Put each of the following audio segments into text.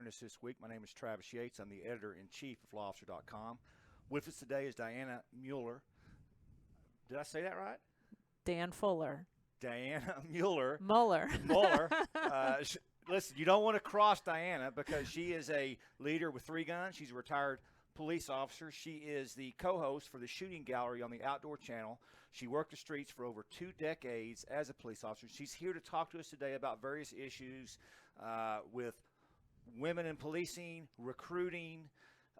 Witness this week. My name is Travis Yates. I'm the editor-in-chief of lawofficer.com. With us today is Dianna Muller. Did I say that right? Dan Fuller. Dianna Muller. Muller. Listen, you don't want to cross Dianna because she is a leader with 3 guns. She's a retired police officer. She is the co-host for the Shooting Gallery on the Outdoor Channel. She worked the streets for over 2 decades as a police officer. She's here to talk to us today about various issues with women in policing, recruiting,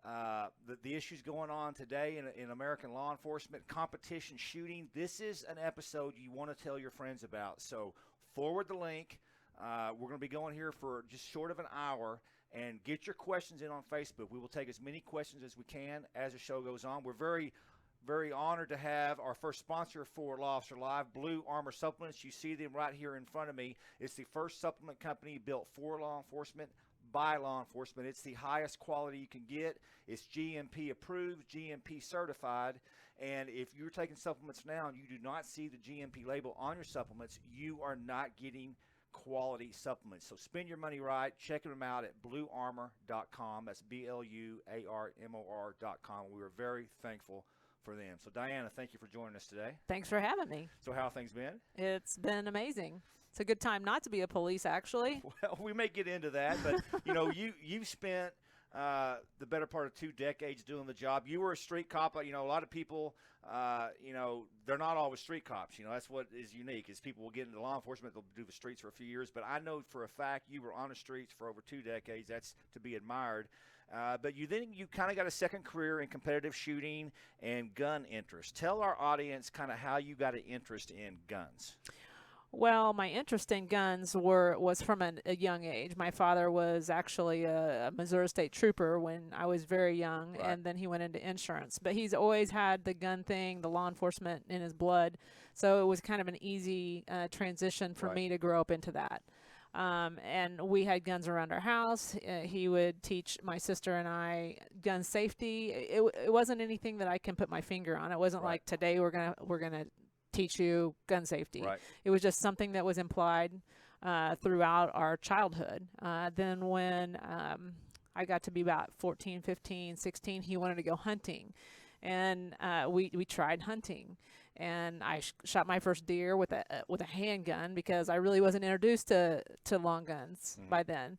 the issues going on today in American law enforcement, competition shooting. This is an episode you want to tell your friends about. So forward the link. We're going to be going here for just short of an hour. And get your questions in on Facebook. We will take as many questions as we can as the show goes on. We're very, very honored to have our first sponsor for Law Officer Live, Blue Armor Supplements. You see them right here in front of me. It's the first supplement company built for law enforcement by law enforcement. It's the highest quality you can get. It's GMP approved, GMP certified. And if you're taking supplements now and you do not see the GMP label on your supplements, you are not getting quality supplements. So spend your money right. Check them out at bluearmor.com. That's BLUARMOR.com. We were very thankful for them. So Dianna, thank you for joining us today. Thanks for having me. So how have things been? It's been amazing. It's a good time not to be a police, actually. Well, we may get into that, but you've spent the better part of 2 decades doing the job. You were a street cop. A lot of people, they're not always street cops. That's what is unique is people will get into law enforcement. They'll do the streets for a few years. But I know for a fact you were on the streets for over 2 decades. That's to be admired. But you kind of got a second career in competitive shooting and gun interest. Tell our audience kind of how you got an interest in guns. Well, my interest in guns was from a young age. My father was actually a Missouri State Trooper when I was very young, right. And then he went into insurance. But he's always had the gun thing, the law enforcement in his blood, so it was kind of an easy transition for right. me to grow up into that. And we had guns around our house. He would teach my sister and I gun safety. It wasn't anything that I can put my finger on. It wasn't right. like today we're gonna teach you gun safety. Right. It was just something that was implied throughout our childhood. Then when I got to be about 14, 15, 16, he wanted to go hunting. And we tried hunting. And I shot my first deer with a handgun because I really wasn't introduced to long guns by then.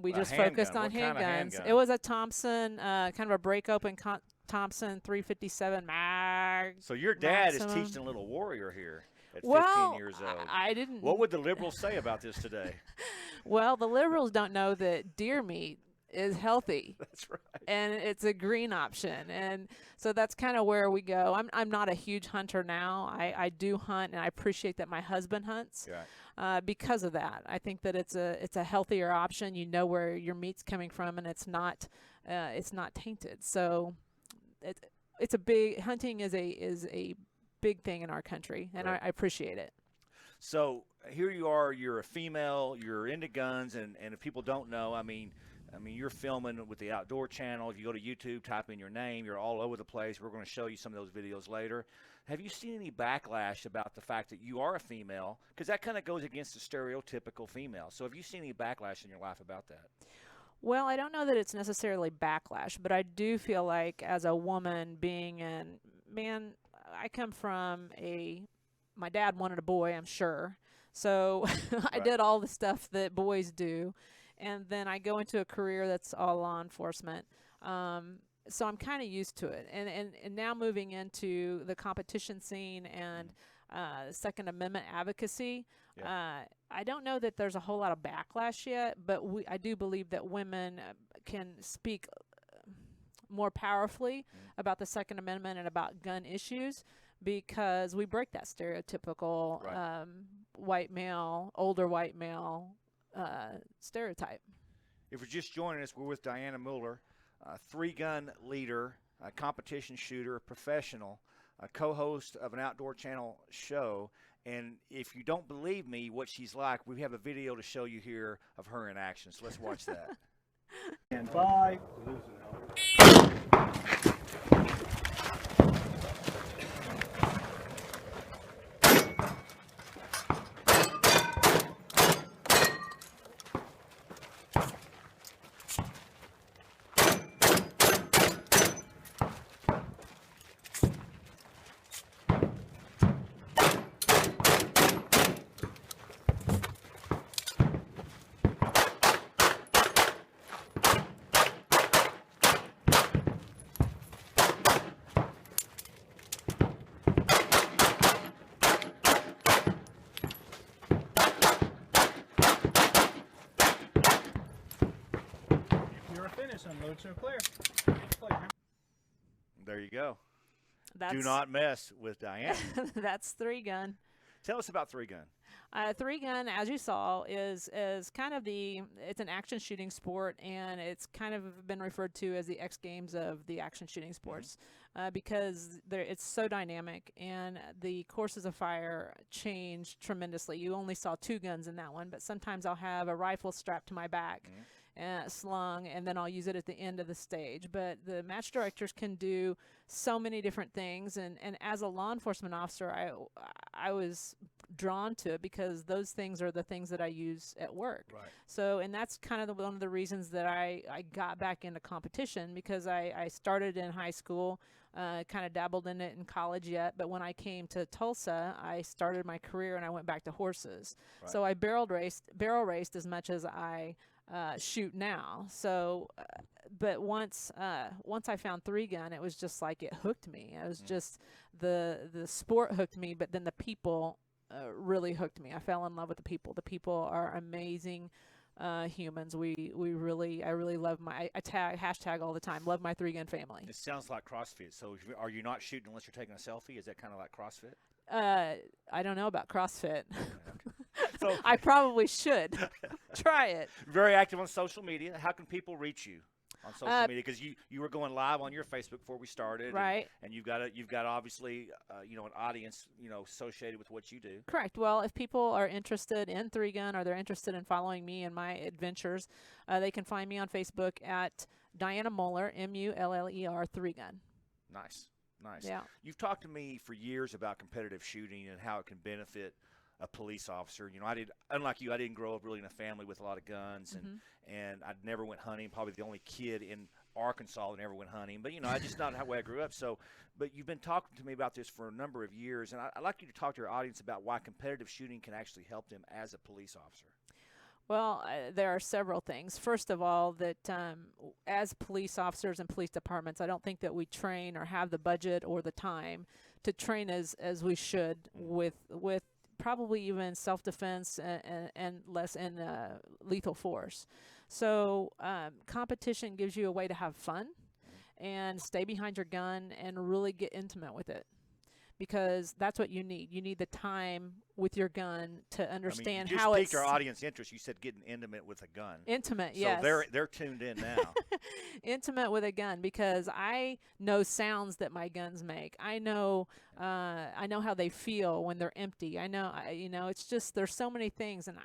We just focused on handguns. It was a Thompson, kind of a break-open Thompson 357 mag. So your dad maximum. is teaching a little warrior here at 15 years old. I didn't. What would the liberals say about this today? Well, the liberals don't know that deer meat is healthy. That's right. And it's a green option. And so that's kind of where we go. I'm not a huge hunter now. I do hunt, and I appreciate that my husband hunts. Right. Because of that. I think that it's a healthier option. You know where your meat's coming from, and it's not tainted. So it's a big hunting is a big thing in our country, and right. I appreciate it. So here you are. You're a female. You're into guns, and if people don't know, I mean, you're filming with the Outdoor Channel. If you go to YouTube, type in your name. You're all over the place. We're going to show you some of those videos later. Have you seen any backlash about the fact that you are a female? Because that kind of goes against the stereotypical female. So have you seen any backlash in your life about that? Well, I don't know that it's necessarily backlash, but I do feel like as a woman I come from my dad wanted a boy, I'm sure. So I right. did all the stuff that boys do. And then I go into a career that's all law enforcement. So I'm kind of used to it. And now moving into the competition scene and Second Amendment advocacy, yeah. I don't know that there's a whole lot of backlash yet, but I do believe that women can speak more powerfully about the Second Amendment and about gun issues because we break that stereotypical right. older white male stereotype. If you're just joining us, we're with Dianna Muller, 3-gun leader, a competition shooter, professional, a co-host of an Outdoor Channel show. And if you don't believe me what she's like, we have a video to show you here of her in action. So let's watch that. And 5. Load to a clear. There you go. That's, Do not mess with Dianna. that's 3-gun. Tell us about 3-gun. 3-gun, as you saw, is kind of it's an action shooting sport, and it's kind of been referred to as the X Games of the action shooting sports, because it's so dynamic, and the courses of fire change tremendously. You only saw 2 guns in that one, but sometimes I'll have a rifle strapped to my back. Slung, and then I'll use it at the end of the stage. But the match directors can do so many different things, and as a law enforcement officer, I was drawn to it because those things are the things that I use at work. Right. So, and that's kind of one of the reasons that I got back into competition, because I started in high school, kind of dabbled in it in college yet, but when I came to Tulsa, I started my career and I went back to horses. Right. So I barrel raced as much as I shoot now. So, but once I found 3-gun, it was just like it hooked me. It was just the sport hooked me, but then the people really hooked me. I fell in love with the people. The people are amazing humans. I really love I hashtag all the time. Love my 3-gun family. It sounds like CrossFit. So are you not shooting unless you're taking a selfie? Is that kind of like CrossFit? I don't know about CrossFit. So I probably should try it. Very active on social media. How can people reach you on social media? Because you were going live on your Facebook before we started, right? And you've got obviously an audience associated with what you do. Correct. Well, if people are interested in 3-gun or they're interested in following me and my adventures, they can find me on Facebook at Dianna Muller, Muller 3-gun. Nice. Yeah. You've talked to me for years about competitive shooting and how it can benefit a police officer. Unlike you, I didn't grow up really in a family with a lot of guns, and I never went hunting. Probably the only kid in Arkansas that never went hunting. But I just not how way I grew up. So, but you've been talking to me about this for a number of years, and I'd like you to talk to your audience about why competitive shooting can actually help them as a police officer. Well, there are several things. First of all, that as police officers and police departments, I don't think that we train or have the budget or the time to train as we should with probably even self-defense and less in lethal force. So competition gives you a way to have fun and stay behind your gun and really get intimate with it, because that's what you need. You need the time with your gun to understand how it's. You just piqued our audience interest. You said getting intimate with a gun. Intimate, so yes. So they're tuned in now. Intimate with a gun, because I know sounds that my guns make. I know how they feel when they're empty. I know, it's just there's so many things, and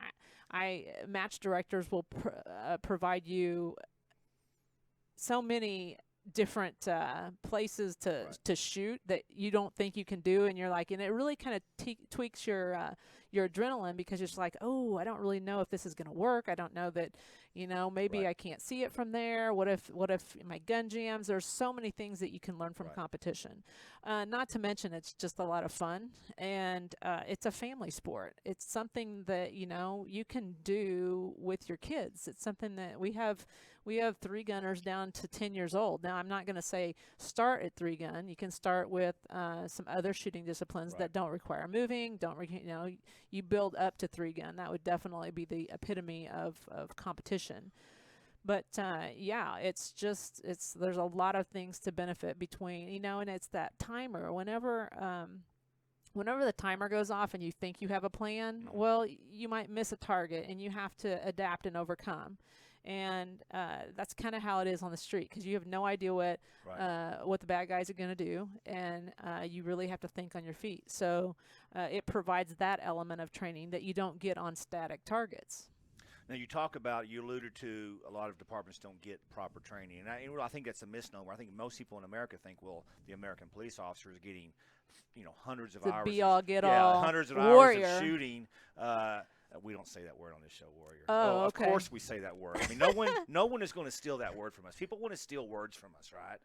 I match directors will provide you so many different places to shoot that you don't think you can do, and you're like, and it really kind of tweaks your adrenaline, because you're just like, oh, I don't really know if this is going to work. I don't know that, maybe Right. I can't see it from there. What if my gun jams? There's so many things that you can learn from Right. competition. Not to mention, it's just a lot of fun, and it's a family sport. It's something that you can do with your kids. It's something that we have 3-gunners down to 10 years old. Now, I'm not going to say start at 3-gun. You can start with some other shooting disciplines Right. that don't require moving. You build up to 3-gun. That would definitely be the epitome of competition. But there's a lot of things to benefit between, and it's that timer. Whenever the timer goes off and you think you have a plan, well, you might miss a target, and you have to adapt and overcome. And that's kind of how it is on the street, because you have no idea what the bad guys are going to do, and you really have to think on your feet. So it provides that element of training that you don't get on static targets. Now, you alluded to a lot of departments don't get proper training, and I think that's a misnomer. I think most people in America think, well, the American police officer is getting, hundreds of The hours. be-all, get-all hundreds of warrior. hours of shooting. We don't say that word on this show, warrior. Oh, okay. Of course we say that word. I mean, no one is going to steal that word from us. People want to steal words from us, right?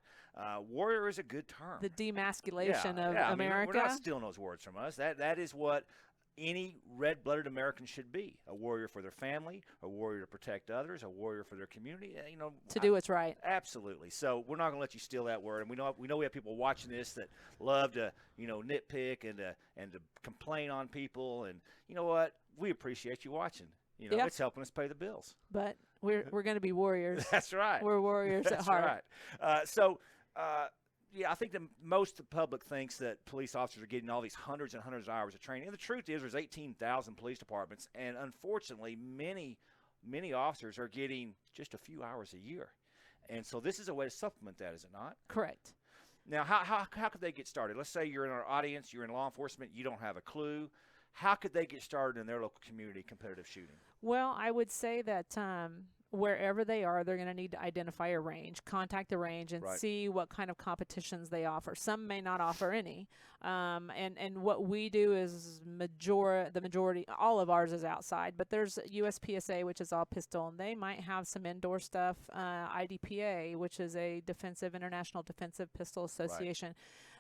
Warrior is a good term. The demasculation of I America. mean, we're not stealing those words from us. That is what any red-blooded American should be: a warrior for their family, a warrior to protect others, a warrior for their community. To do what's right. Absolutely. So we're not going to let you steal that word. And we know we have people watching this that love to nitpick and to complain on people. And you know what? We appreciate you watching. You know, Yeah. it's helping us pay the bills. But we're going to be warriors. That's right. We're warriors at That's heart. right. Yeah, I think most of the public thinks that police officers are getting all these hundreds and hundreds of hours of training. And the truth is there's 18,000 police departments, and unfortunately many officers are getting just a few hours a year. And so this is a way to supplement that, is it not? Correct. Now, how could they get started? Let's say you're in our audience, you're in law enforcement, you don't have a clue. How could they get started in their local community competitive shooting? Well, I would say that wherever they are, they're going to need to identify a range, contact the range, and Right. see what kind of competitions they offer. Some may not offer any. And what we do is the majority, all of ours is outside, but there's USPSA, which is all pistol, and they might have some indoor stuff. IDPA, which is a International Defensive Pistol Association.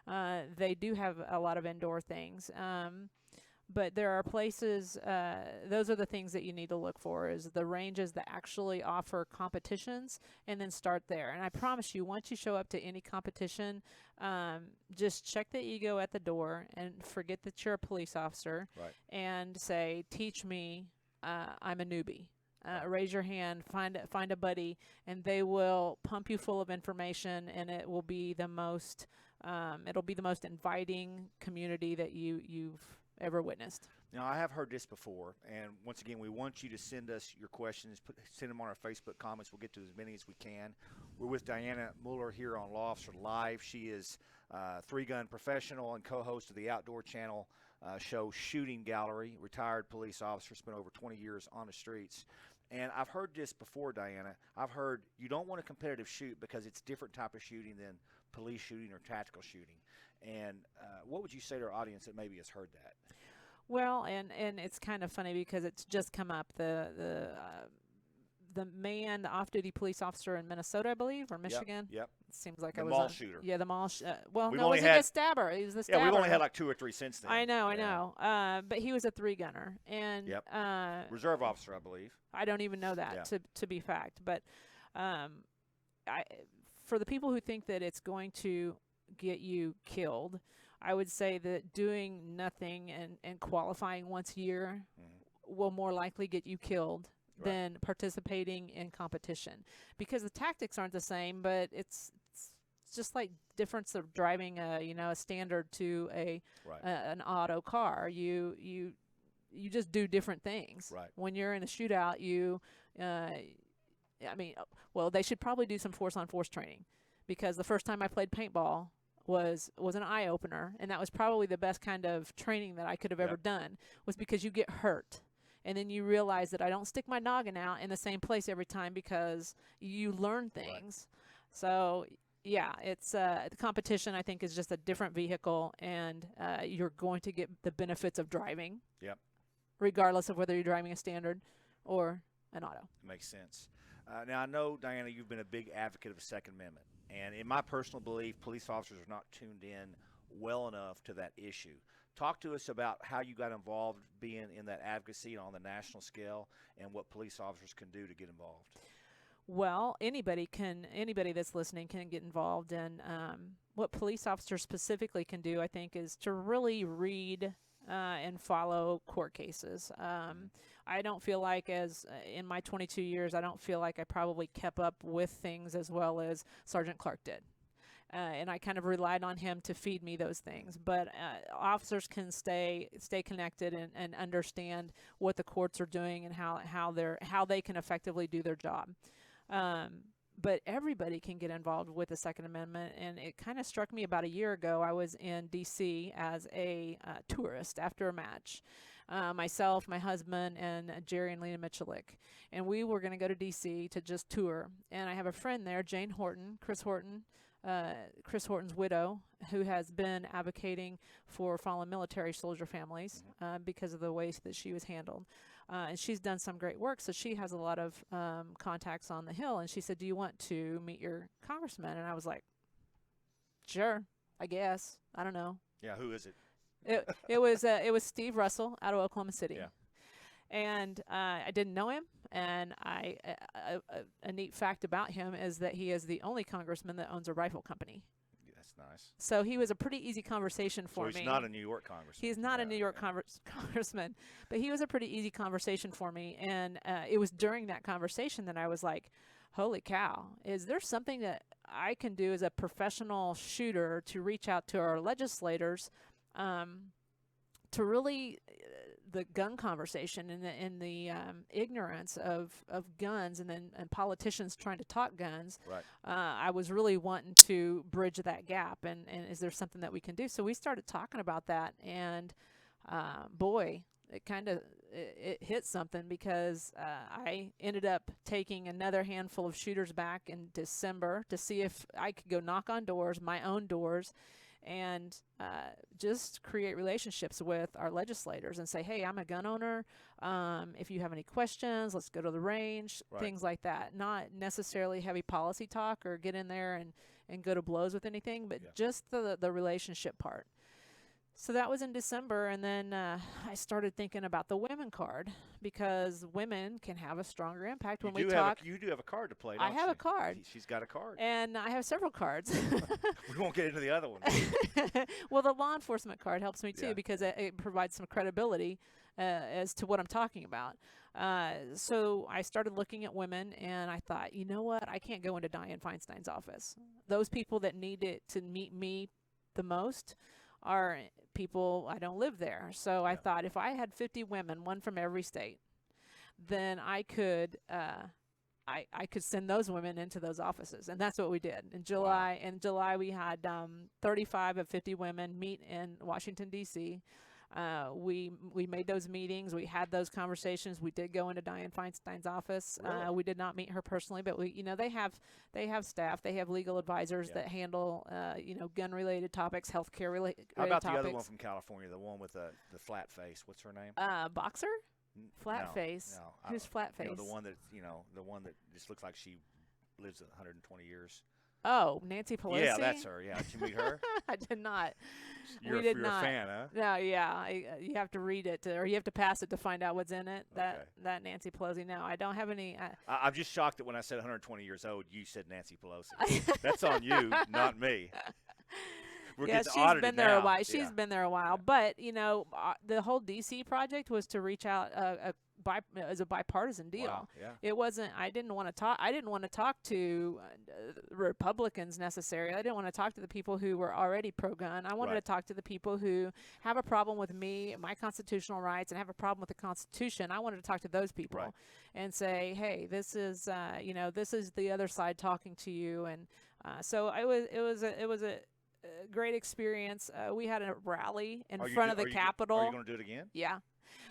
They do have a lot of indoor things. But there are places, those are the things that you need to look for, is the ranges that actually offer competitions, and then start there. And I promise you, once you show up to any competition, just check the ego at the door and forget that you're a police officer. Right. And say, teach me, I'm a newbie. Raise your hand, find a buddy, and they will pump you full of information, and it will be the most inviting community that you've ever witnessed. Now, I have heard this before, and once again, we want you to send us your questions. Send them on our Facebook comments. We'll get to as many as we can. We're with Dianna Muller here on Law Officer Live. She is three-gun professional and co-host of the Outdoor Channel show Shooting Gallery, retired police officer, spent over 20 years on the streets. And I've heard this before, Dianna. I've heard you don't want a competitive shoot because it's different type of shooting than police shooting or tactical shooting. And what would you say to our audience that maybe has heard that? Well, and it's kind of funny because it's just come up. The off-duty police officer in Minnesota, I believe, or Michigan. Yep. It seems like The I was mall shooter. Yeah, the mall. Well, We've no, only was he had- the stabber? He was the stabber. Yeah, we've only had like 2 or 3 since then. I know. Yeah. But he was a three-gunner, and Yep. Reserve officer, I believe. I don't even know that to be fact. But for the people who think that it's going to get you killed, I would say that doing nothing and qualifying once a year will more likely get you killed than participating in competition, because the tactics aren't the same, but it's just like difference of driving a standard to an auto car. You just do different things. Right. When you're in a shootout, they should probably do some force-on-force training, because the first time I played paintball was an eye-opener, and that was probably the best kind of training that I could have ever done, was because you get hurt. And then you realize that I don't stick my noggin out in the same place every time, because you learn things. Right. So, yeah, it's the competition, I think, is just a different vehicle, and you're going to get the benefits of driving. Yep. Regardless of whether you're driving a standard or an auto. Makes sense. Now, I know, Dianna, you've been a big advocate of the Second Amendment. And in my personal belief, police officers are not tuned in well enough to that issue. Talk to us about how you got involved being in that advocacy on the national scale, and what police officers can do to get involved. Well, anybody that's listening can get involved. And what police officers specifically can do, I think, is to really read and follow court cases. I don't feel like, in my 22 years, I don't feel like I probably kept up with things as well as Sergeant Clark did. And I kind of relied on him to feed me those things. But officers can stay connected and understand what the courts are doing and how they can effectively do their job. But everybody can get involved with the Second Amendment, and it kind of struck me about a year ago. I was in D.C. as a tourist after a match. Myself, my husband, and Jerry and Lena Michelik. And we were going to go to D.C. to just tour. And I have a friend there, Jane Horton, Chris Horton's widow, who has been advocating for fallen military soldier families because of the way that she was handled. And she's done some great work, so she has a lot of contacts on the Hill. And she said, "Do you want to meet your congressman?" And I was like, "Sure, I guess. I don't know." Yeah, who is it? It was Steve Russell out of Oklahoma City. Yeah. And I didn't know him. And a neat fact about him is that he is the only congressman that owns a rifle company. nice. So he was a pretty easy conversation for me. So he's not a New York congressman. He's not a New York congressman, but he was a pretty easy conversation for me. And it was during that conversation that I was like, holy cow, is there something that I can do as a professional shooter to reach out to our legislators to really the gun conversation and the ignorance of guns and politicians trying to talk guns. Right. I was really wanting to bridge that gap, and is there something that we can do? So we started talking about that, and boy, it kind of it hit something, because I ended up taking another handful of shooters back in December to see if I could go knock on doors, my own doors, and just create relationships with our legislators and say, hey, I'm a gun owner. If you have any questions, let's go to the range, Right. things like that. Not necessarily heavy policy talk or get in there and go to blows with anything, but just the relationship part. So that was in December, and then I started thinking about the women card, because women can have a stronger impact when we talk. You do have a card to play, don't I have you? a card. She's got a card. And I have several cards. We won't get into the other one. Well, the law enforcement card helps me too, Yeah. because it provides some credibility as to what I'm talking about. So I started looking at women, and I thought, you know what? I can't go into Dianne Feinstein's office. Those people that need to meet me the most are people, I don't live there. So I thought, if I had 50 women, one from every state, then I could I could send those women into those offices, and that's what we did in July. Wow. In July, we had 35 of 50 women meet in Washington D.C. We made those meetings. We had those conversations. We did go into Dianne Feinstein's office. Really? We did not meet her personally, but they have staff. They have legal advisors that handle gun related topics, healthcare related topics. How about the other one from California, the one with the flat face? What's her name? Boxer? Flat face. No, Who's flat face? the one that just looks like she lives 120 years. Oh, Nancy Pelosi. Yeah, that's her. Yeah, did you meet her? I did not. You're You're a fan, huh? No, yeah. You have to read it, or you have to pass it to find out what's in it. That Nancy Pelosi. No, I don't have any. I'm just shocked that when I said 120 years old, you said Nancy Pelosi. That's on you, not me. She's been there a while. She's been there a while, but the whole DC project was to reach out as a bipartisan deal. Wow, yeah. It wasn't. I didn't want to talk. I didn't want to talk to Republicans necessarily. I didn't want to talk to the people who were already pro-gun. I wanted to talk to the people who have a problem with me, my constitutional rights, and have a problem with the Constitution. I wanted to talk to those people and say, hey, this is this is the other side talking to you. And so it was a great experience. We had a rally in front of the Capitol. Are you going to do it again? Yeah.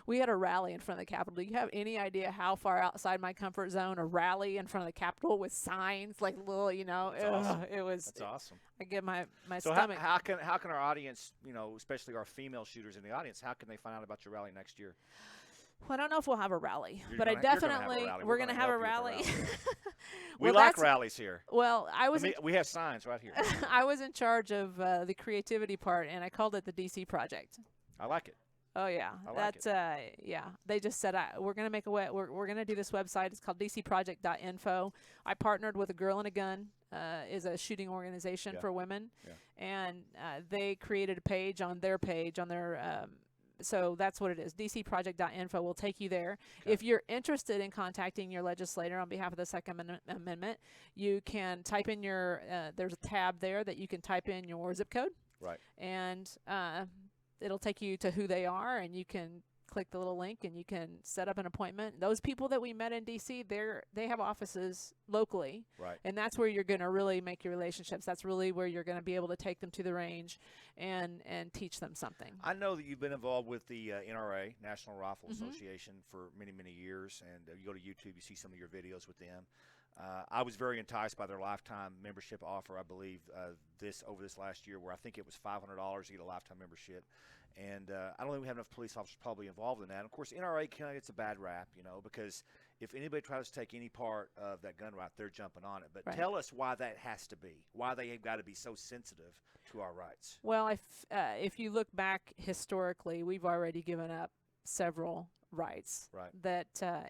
We had a rally in front of the Capitol. Do you have any idea how far outside my comfort zone a rally in front of the Capitol with signs, like little, awesome. It was. That's awesome. I get my So stomach. how can our audience, especially our female shooters in the audience, how can they find out about your rally next year? Well, I don't know if we'll have a rally, You're but gonna- I you're gonna have a definitely rally. we're going to have a help you rally. with the rally. Well, We like that's- rallies here. Well, We have signs right here. I was in charge of the creativity part, and I called it the DC Project. I like it. Oh yeah, I like yeah. They just said we're gonna make we're gonna do this website. It's called dcproject.info. I partnered with a Girl and a Gun, is a shooting organization for women, and they created a page on their so that's what it is. dcproject.info will take you there. Okay. If you're interested in contacting your legislator on behalf of the Second Amendment, you can type in there's a tab there that you can type in your zip code. Right. And it'll take you to who they are, and you can click the little link and you can set up an appointment. Those people that we met in DC, they have offices locally. Right. And that's where you're going to really make your relationships. That's really where you're going to be able to take them to the range and teach them something. I know that you've been involved with the NRA, National Rifle Association, for many, many years, and you go to YouTube, you see some of your videos with them. I was very enticed by their lifetime membership offer, I believe, over this last year, where I think it was $500 to get a lifetime membership. And I don't think we have enough police officers probably involved in that. And of course, NRA kind of gets a bad rap, because if anybody tries to take any part of that gun right, they're jumping on it. But tell us why that has to be, why they have got to be so sensitive to our rights. Well, if you look back historically, we've already given up several rights. Right.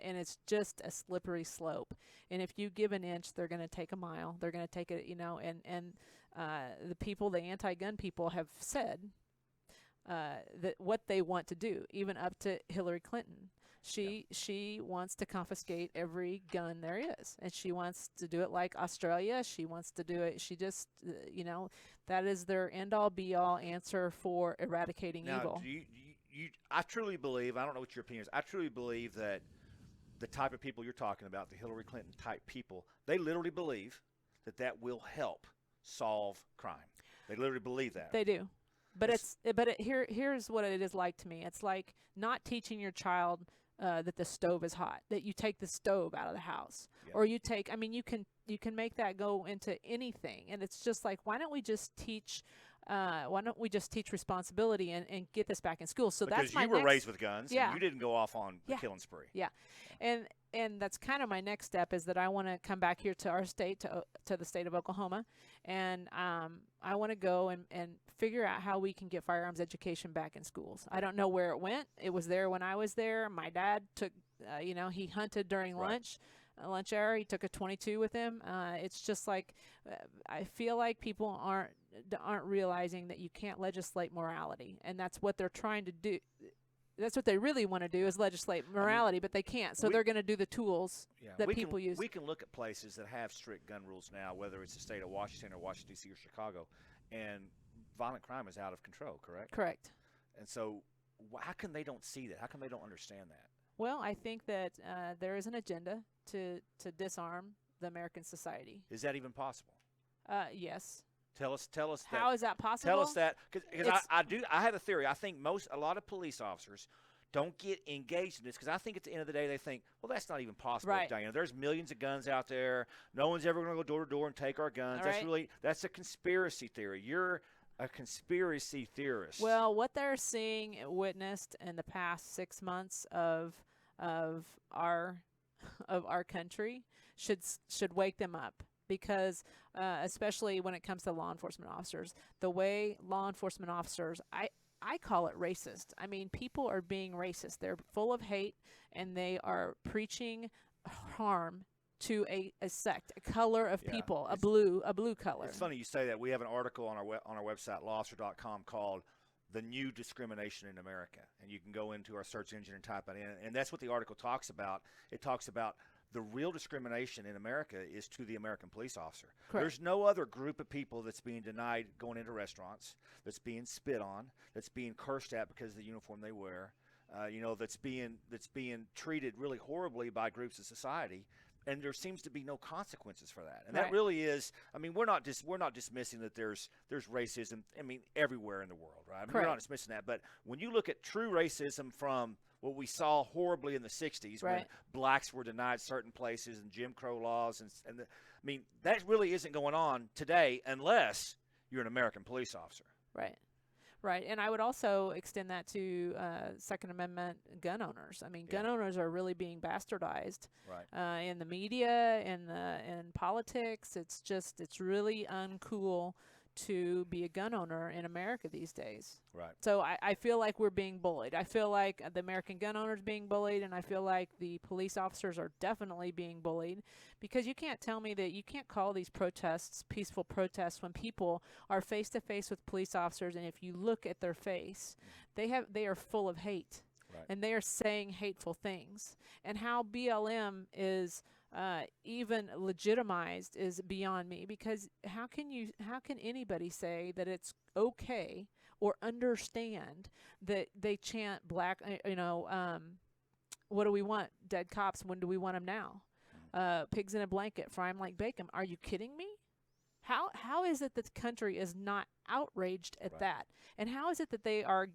And it's just a slippery slope. And if you give an inch, they're going to take a mile. They're going to take it, and the anti-gun people have said that what they want to do, even up to Hillary Clinton. She wants to confiscate every gun there is, and she wants to do it like Australia. She wants to do it. She just, that is their end-all, be-all answer for eradicating evil. I truly believe, I don't know what your opinion is, I truly believe that the type of people you're talking about, the Hillary Clinton type people, they literally believe that will help solve crime. They literally believe that. They do. But here's what it is like to me. It's like not teaching your child that the stove is hot, that you take the stove out of the house, or you take. I mean, you can make that go into anything, and it's just like, why don't we just teach responsibility and get this back in school? So because that's my you were raised with guns, and you didn't go off on the killing spree. Yeah, and that's kind of my next step, is that I want to come back here to our state, to the state of Oklahoma, and I want to go and figure out how we can get firearms education back in schools. I don't know where it went. It was there when I was there. My dad took, he hunted during lunch hour. He took a 22 with him. It's just like, I feel like people aren't realizing that you can't legislate morality, and that's what they're trying to do. That's what they really want to do, is legislate morality, but they can't. So they're going to do the tools that people use. We can look at places that have strict gun rules now, whether it's the state of Washington or Washington, D.C. or Chicago, and violent crime is out of control, correct? Correct. And so how come they don't see that? How come they don't understand that? Well, I think that there is an agenda to disarm the American society. Is that even possible? Yes. Tell us. How is that possible? Tell us that, because I have a theory. I think a lot of police officers don't get engaged in this, because I think at the end of the day they think, well, that's not even possible, Diana. There's millions of guns out there. No one's ever going to go door to door and take our guns. That's a conspiracy theory. You're a conspiracy theorist. Well, what they're seeing, witnessed in the past 6 months of our country should wake them up. Because especially when it comes to law enforcement officers, the way law enforcement officers, I call it racist. I mean, people are being racist. They're full of hate, and they are preaching harm to a sect, a color of people, a blue color. It's funny you say that. We have an article on our website, lawofficer.com, called "The New Discrimination in America," and you can go into our search engine and type it in, and that's what the article talks about. It talks about the real discrimination in America is to the American police officer. Correct. There's no other group of people that's being denied going into restaurants, that's being spit on, that's being cursed at because of the uniform they wear, that's being treated really horribly by groups of society, and there seems to be no consequences for that. And that really is. I mean, we're not dismissing that there's racism. I mean, everywhere in the world, right? I mean, we're not dismissing that. But when you look at true racism from what we saw horribly in the 60s, when blacks were denied certain places and Jim Crow laws, I mean, that really isn't going on today unless you're an American police officer. Right. And I would also extend that to Second Amendment gun owners. I mean, gun owners are really being bastardized in the media, in politics. It's really uncool to be a gun owner in America these days. Right. So I feel like we're being bullied. I feel like the American gun owners being bullied, and I feel like the police officers are definitely being bullied, because you can't tell me that you can't call these protests peaceful protests when people are face to face with police officers, and if you look at their face, they are full of hate. And they are saying hateful things. And how BLM is even legitimized is beyond me, because how can anybody say that it's okay or understand that they chant black, what do we want? Dead cops. When do we want them now? Pigs in a blanket, fry 'em like bacon. Are you kidding me? How is it that the country is not outraged at that? And how is it that they are,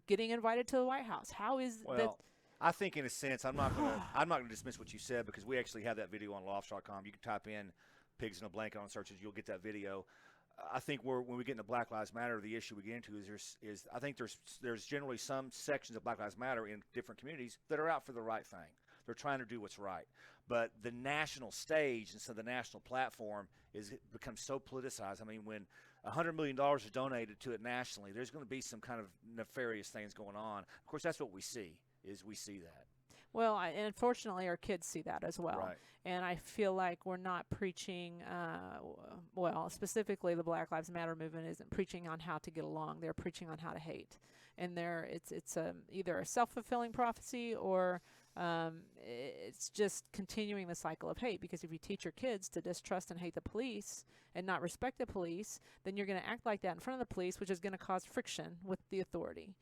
getting invited to the White House? How is that? I think in a sense, I'm not going to dismiss what you said, because we actually have that video on lawofficer.com. You can type in "pigs in a blanket" on searches, you'll get that video. I think when we get into Black Lives Matter, the issue we get into is I think there's generally some sections of Black Lives Matter in different communities that are out for the right thing. They're trying to do what's right. But the national stage, and so the national platform, becomes so politicized. I mean, when $100 million is donated to it nationally, there's going to be some kind of nefarious things going on. Of course, that's what we see that. Well, and unfortunately, our kids see that as well. Right. And I feel like we're not preaching, well, specifically the Black Lives Matter movement isn't preaching on how to get along. They're preaching on how to hate. And it's either a self-fulfilling prophecy or it's just continuing the cycle of hate. Because if you teach your kids to distrust and hate the police and not respect the police, then you're going to act like that in front of the police, which is going to cause friction with the authority.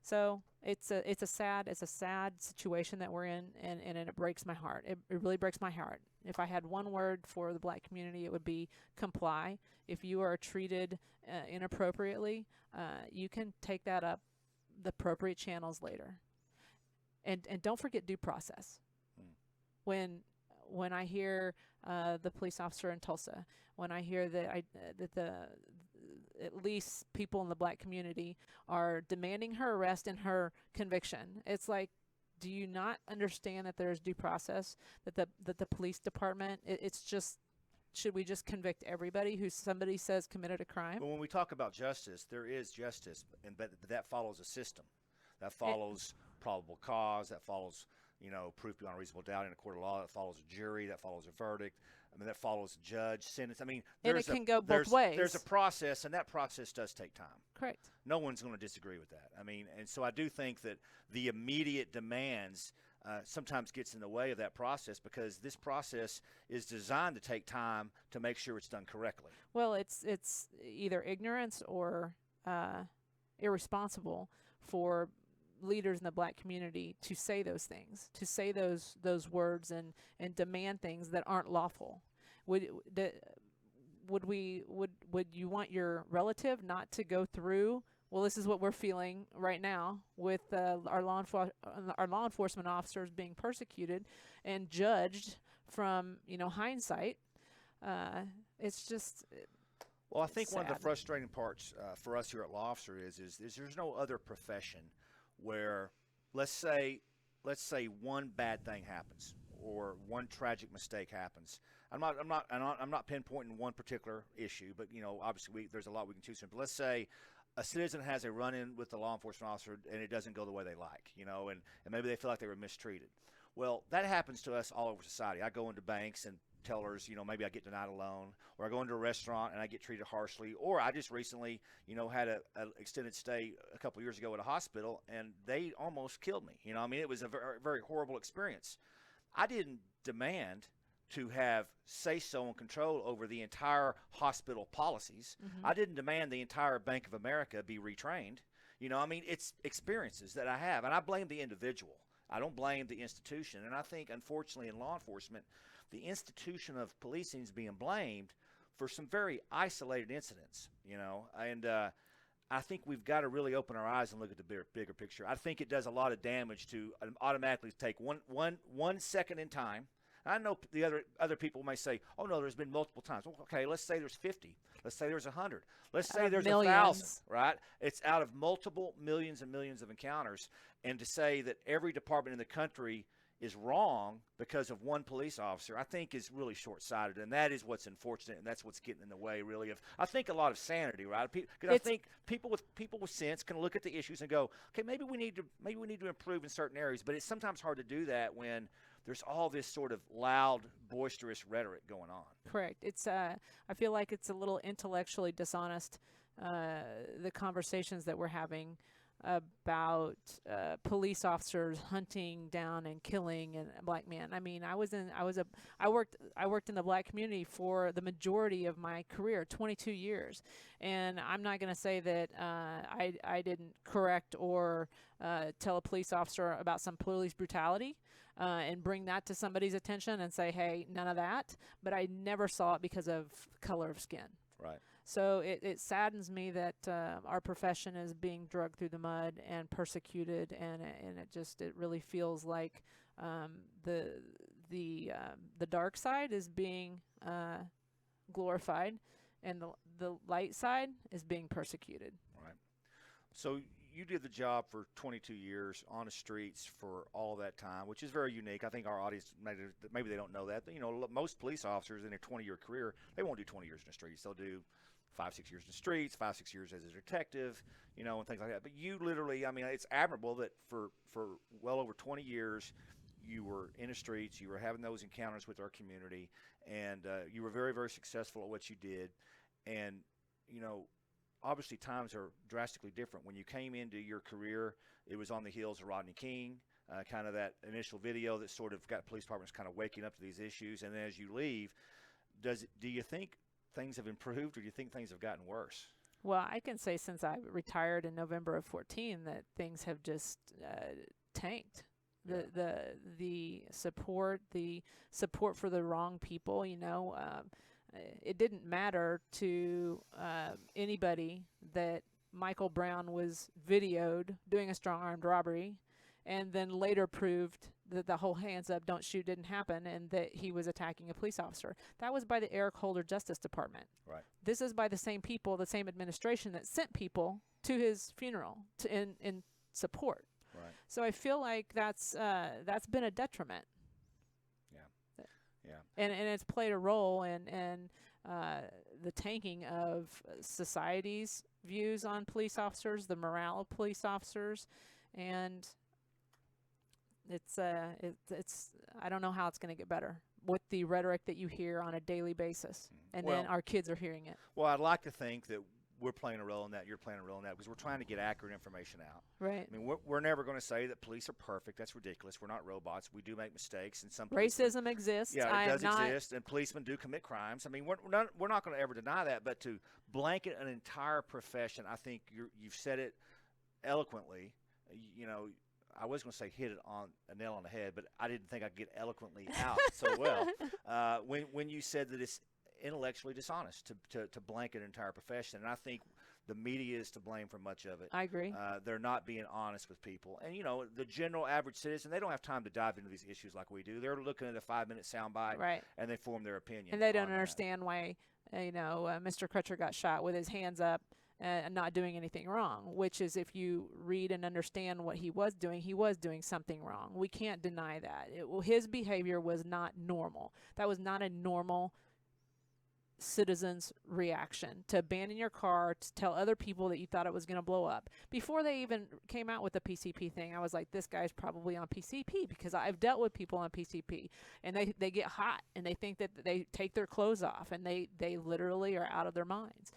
So it's a sad situation that we're in, and it breaks my heart. It really breaks my heart. If I had one word for the Black community, it would be comply. If you are treated inappropriately, you can take that up the appropriate channels later. And don't forget due process. When I hear the police officer in Tulsa, when I hear that at least people in the Black community are demanding her arrest and her conviction. It's like, do you not understand that there's due process, that the police department, it's just, should we just convict everybody who somebody says committed a crime? Well, when we talk about justice, there is justice, but that follows a system. That follows probable cause, that follows, proof beyond reasonable doubt in a court of law, that follows a jury, that follows a verdict. I mean, that follows a judge, sentence. I mean, and it can go both ways. There's a process, and that process does take time. Correct. No one's going to disagree with that. I mean, and so I do think that the immediate demands sometimes gets in the way of that process, because this process is designed to take time to make sure it's done correctly. Well, it's either ignorance or irresponsible for leaders in the Black community to say those things, to say those words and demand things that aren't lawful. Would you want your relative not to go through? Well, this is what we're feeling right now with our law enforcement officers being persecuted and judged from hindsight. It's just. Well, I think sad. one of the frustrating parts for us here at Law Officer is there's no other profession where, let's say one bad thing happens or one tragic mistake happens. I'm not pinpointing one particular issue, but obviously there's a lot we can choose from. But let's say a citizen has a run-in with the law enforcement officer and it doesn't go the way they like, and maybe they feel like they were mistreated. Well, that happens to us all over society. I go into banks and tellers, maybe I get denied a loan, or I go into a restaurant and I get treated harshly, or I just recently, had an extended stay a couple of years ago at a hospital and they almost killed me. It was a very, very horrible experience. I didn't demand to have say-so and control over the entire hospital policies. Mm-hmm. I didn't demand the entire Bank of America be retrained. It's experiences that I have, and I blame the individual. I don't blame the institution. And I think, unfortunately, in law enforcement, the institution of policing is being blamed for some very isolated incidents, and I think we've got to really open our eyes and look at the bigger picture. I think it does a lot of damage to automatically take one second in time. I know the other people may say, oh, no, there's been multiple times. Well, okay, let's say there's 50. Let's say there's 100. Let's say there's 1,000, right? It's out of multiple millions and millions of encounters. And to say that every department in the country is wrong because of one police officer, I think is really short-sighted, and that is what's unfortunate, and that's what's getting in the way, really, of I think a lot of sanity, right? Because I think people with sense can look at the issues and go, okay, maybe we need to improve in certain areas, but it's sometimes hard to do that when there's all this sort of loud, boisterous rhetoric going on. Correct. It's I feel like it's a little intellectually dishonest, the conversations that we're having about police officers hunting down and killing a Black man. I mean, I worked in the Black community for the majority of my career, 22 years, and I'm not going to say that I didn't correct or tell a police officer about some police brutality and bring that to somebody's attention and say, hey, none of that. But I never saw it because of color of skin. Right. So it saddens me that our profession is being dragged through the mud and persecuted, and it really feels like the dark side is being glorified, and the light side is being persecuted. Right. So you did the job for 22 years on the streets for all that time, which is very unique. I think our audience, maybe they don't know that. Most police officers in their 20-year career, they won't do 20 years in the streets. They'll do 5-6 years in the streets, 5-6 years as a detective, and things like that. But you literally, it's admirable that for well over 20 years, you were in the streets, you were having those encounters with our community, and you were very, very successful at what you did. And, you know, obviously times are drastically different. When you came into your career, it was on the heels of Rodney King, kind of that initial video that sort of got police departments kind of waking up to these issues. And then as you leave, do you think things have improved, or do you think things have gotten worse? Well, I can say since I retired in November of 14 that things have just tanked. The support for the wrong people, you know, it didn't matter to anybody that Michael Brown was videoed doing a strong armed robbery, and then later proved that the whole hands up, don't shoot didn't happen, and that he was attacking a police officer. That was by the Eric Holder Justice Department. Right. This is by the same people, the same administration that sent people to his funeral in support. Right. So I feel like that's been a detriment. Yeah. Yeah. And it's played a role in the tanking of society's views on police officers, the morale of police officers, and it's I don't know how it's going to get better with the rhetoric that you hear on a daily basis, and then our kids are hearing it. Well, I'd like to think that we're playing a role in that, you're playing a role in that, because we're trying to get accurate information out. Right. I mean, we're never going to say that police are perfect. That's ridiculous. We're not robots. We do make mistakes, and some racism exists. Yeah, it does exist, and policemen do commit crimes. I mean, we're not going to ever deny that, but to blanket an entire profession, I think you've said it eloquently. You know, I was going to say hit it on a nail on the head, but I didn't think I'd get eloquently out so well. When you said that it's intellectually dishonest to blanket an entire profession, and I think the media is to blame for much of it. I agree. They're not being honest with people, and you know, the general average citizen, they don't have time to dive into these issues like we do. They're looking at a 5-minute soundbite, right, and they form their opinion, and they don't understand why Mr. Crutcher got shot with his hands up and not doing anything wrong, which is, if you read and understand what he was doing something wrong. We can't deny that. His behavior was not normal. That was not a normal citizen's reaction, to abandon your car, to tell other people that you thought it was going to blow up. Before they even came out with the PCP thing, I was like, this guy's probably on PCP, because I've dealt with people on PCP, and they get hot, and they think that they take their clothes off, and they literally are out of their minds.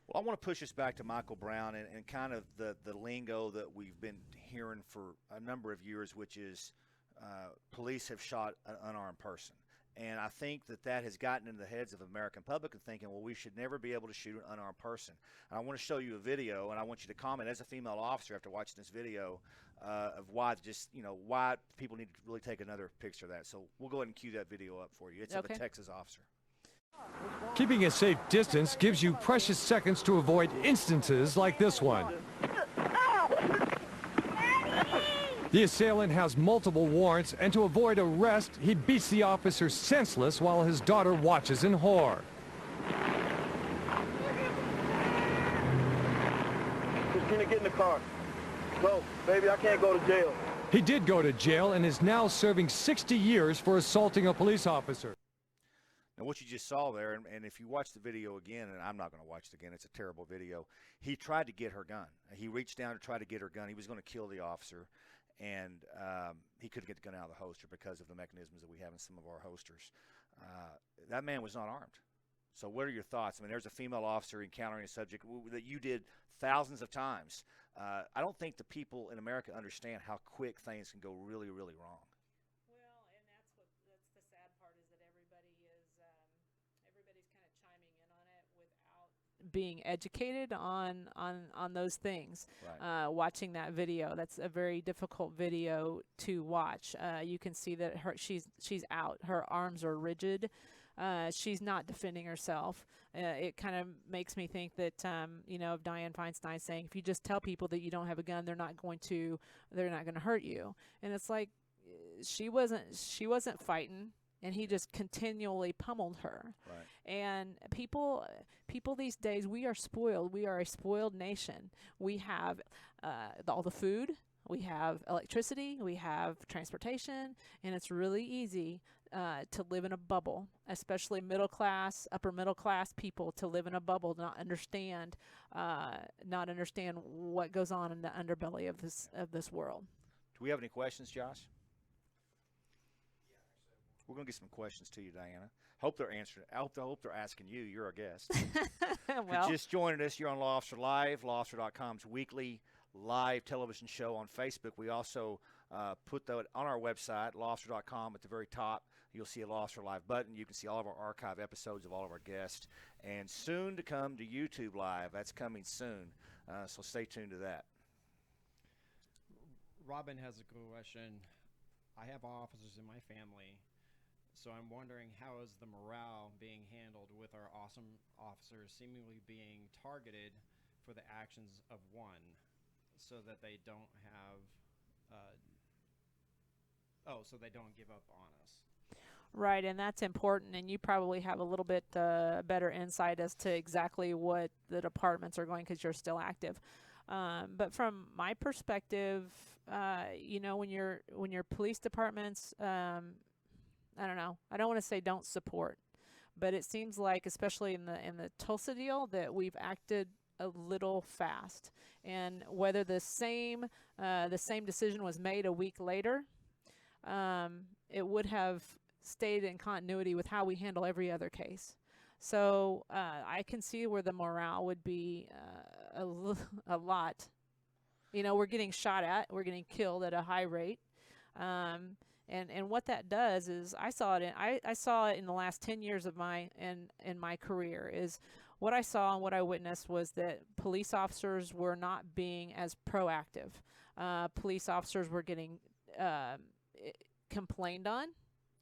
Well, I want to push us back to Michael Brown and kind of the lingo that we've been hearing for a number of years, which is police have shot an unarmed person. And I think that has gotten in the heads of the American public, and thinking, well, we should never be able to shoot an unarmed person. And I want to show you a video, and I want you to comment as a female officer after watching this video of why people need to really take another picture of that. So we'll go ahead and cue that video up for you. It's of a Texas officer. Keeping a safe distance gives you precious seconds to avoid instances like this one. The assailant has multiple warrants, and to avoid arrest, he beats the officer senseless while his daughter watches in horror. Christina, get in the car. Go, baby, I can't go to jail. He did go to jail and is now serving 60 years for assaulting a police officer. Now, what you just saw there, and if you watch the video again, and I'm not going to watch it again, it's a terrible video, he tried to get her gun. He reached down to try to get her gun. He was going to kill the officer, and he couldn't get the gun out of the holster because of the mechanisms that we have in some of our holsters. That man was not armed. So what are your thoughts? I mean, there's a female officer encountering a subject that you did thousands of times. I don't think the people in America understand how quick things can go really, really wrong. That's the sad part, is that everybody's kind of chiming in on it without being educated on those things. Right. Watching that video, that's a very difficult video to watch. You can see that she's out. Her arms are rigid. She's not defending herself. It kind of makes me think that of Dianne Feinstein saying, if you just tell people that you don't have a gun, they're not going to hurt you. And it's like, she wasn't fighting, and he just continually pummeled her. Right. And people these days, we are spoiled. We are a spoiled nation. We have all the food, we have electricity, we have transportation, and it's really easy to live in a bubble, especially middle class, upper middle class people, to live in a bubble, not understand what goes on in the underbelly of this world. Do we have any questions, Josh? We're going to get some questions to you, Dianna. Hope they're answering. I hope they're asking you. You're our guest. If Well, you're just joining us, you're on Law Officer Live, lawofficer.com's weekly live television show on Facebook. We also put that on our website, lawofficer.com. At the very top, you'll see a Law Officer Live button. You can see all of our archive episodes of all of our guests. And soon to come to YouTube Live. That's coming soon. So stay tuned to that. Robin has a question. I have officers in my family, so I'm wondering, how is the morale being handled with our awesome officers seemingly being targeted for the actions of one, so that they don't have so they don't give up on us? right, and that's important, and you probably have a little bit better insight as to exactly what the departments are going, because you're still active. But from my perspective, you know, when your police departments, I don't know, I don't want to say don't support, but it seems like, especially in the Tulsa deal, that we've acted a little fast. And whether the same decision was made a week later, it would have stayed in continuity with how we handle every other case. So I can see where the morale would be a lot. You know, we're getting shot at, we're getting killed at a high rate. And what that does is, I saw it in the last 10 years of my career, is what I saw and what I witnessed was that police officers were not being as proactive. Police officers were getting complained on.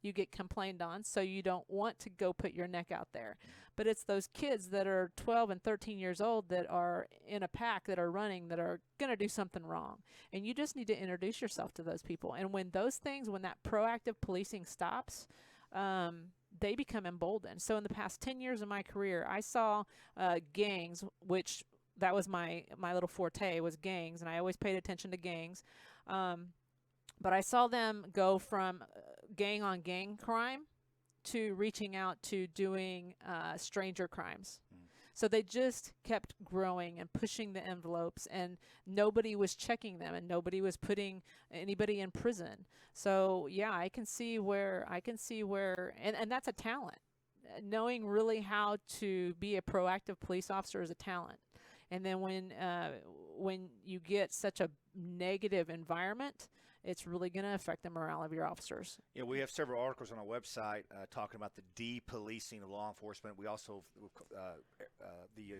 You get complained on, so you don't want to go put your neck out there. But it's those kids that are 12 and 13 years old that are in a pack, that are running, that are going to do something wrong. And you just need to introduce yourself to those people. And when that proactive policing stops, they become emboldened. So in the past 10 years of my career, I saw gangs, which that was my little forte, was gangs, and I always paid attention to gangs. But I saw them go from gang-on-gang crime to reaching out to doing stranger crimes. So they just kept growing and pushing the envelopes, and nobody was checking them, and nobody was putting anybody in prison. So yeah, I can see where, and that's a talent. Knowing really how to be a proactive police officer is a talent. And then when you get such a negative environment, it's really going to affect the morale of your officers. Yeah, we have several articles on our website talking about the de-policing of law enforcement. We also, the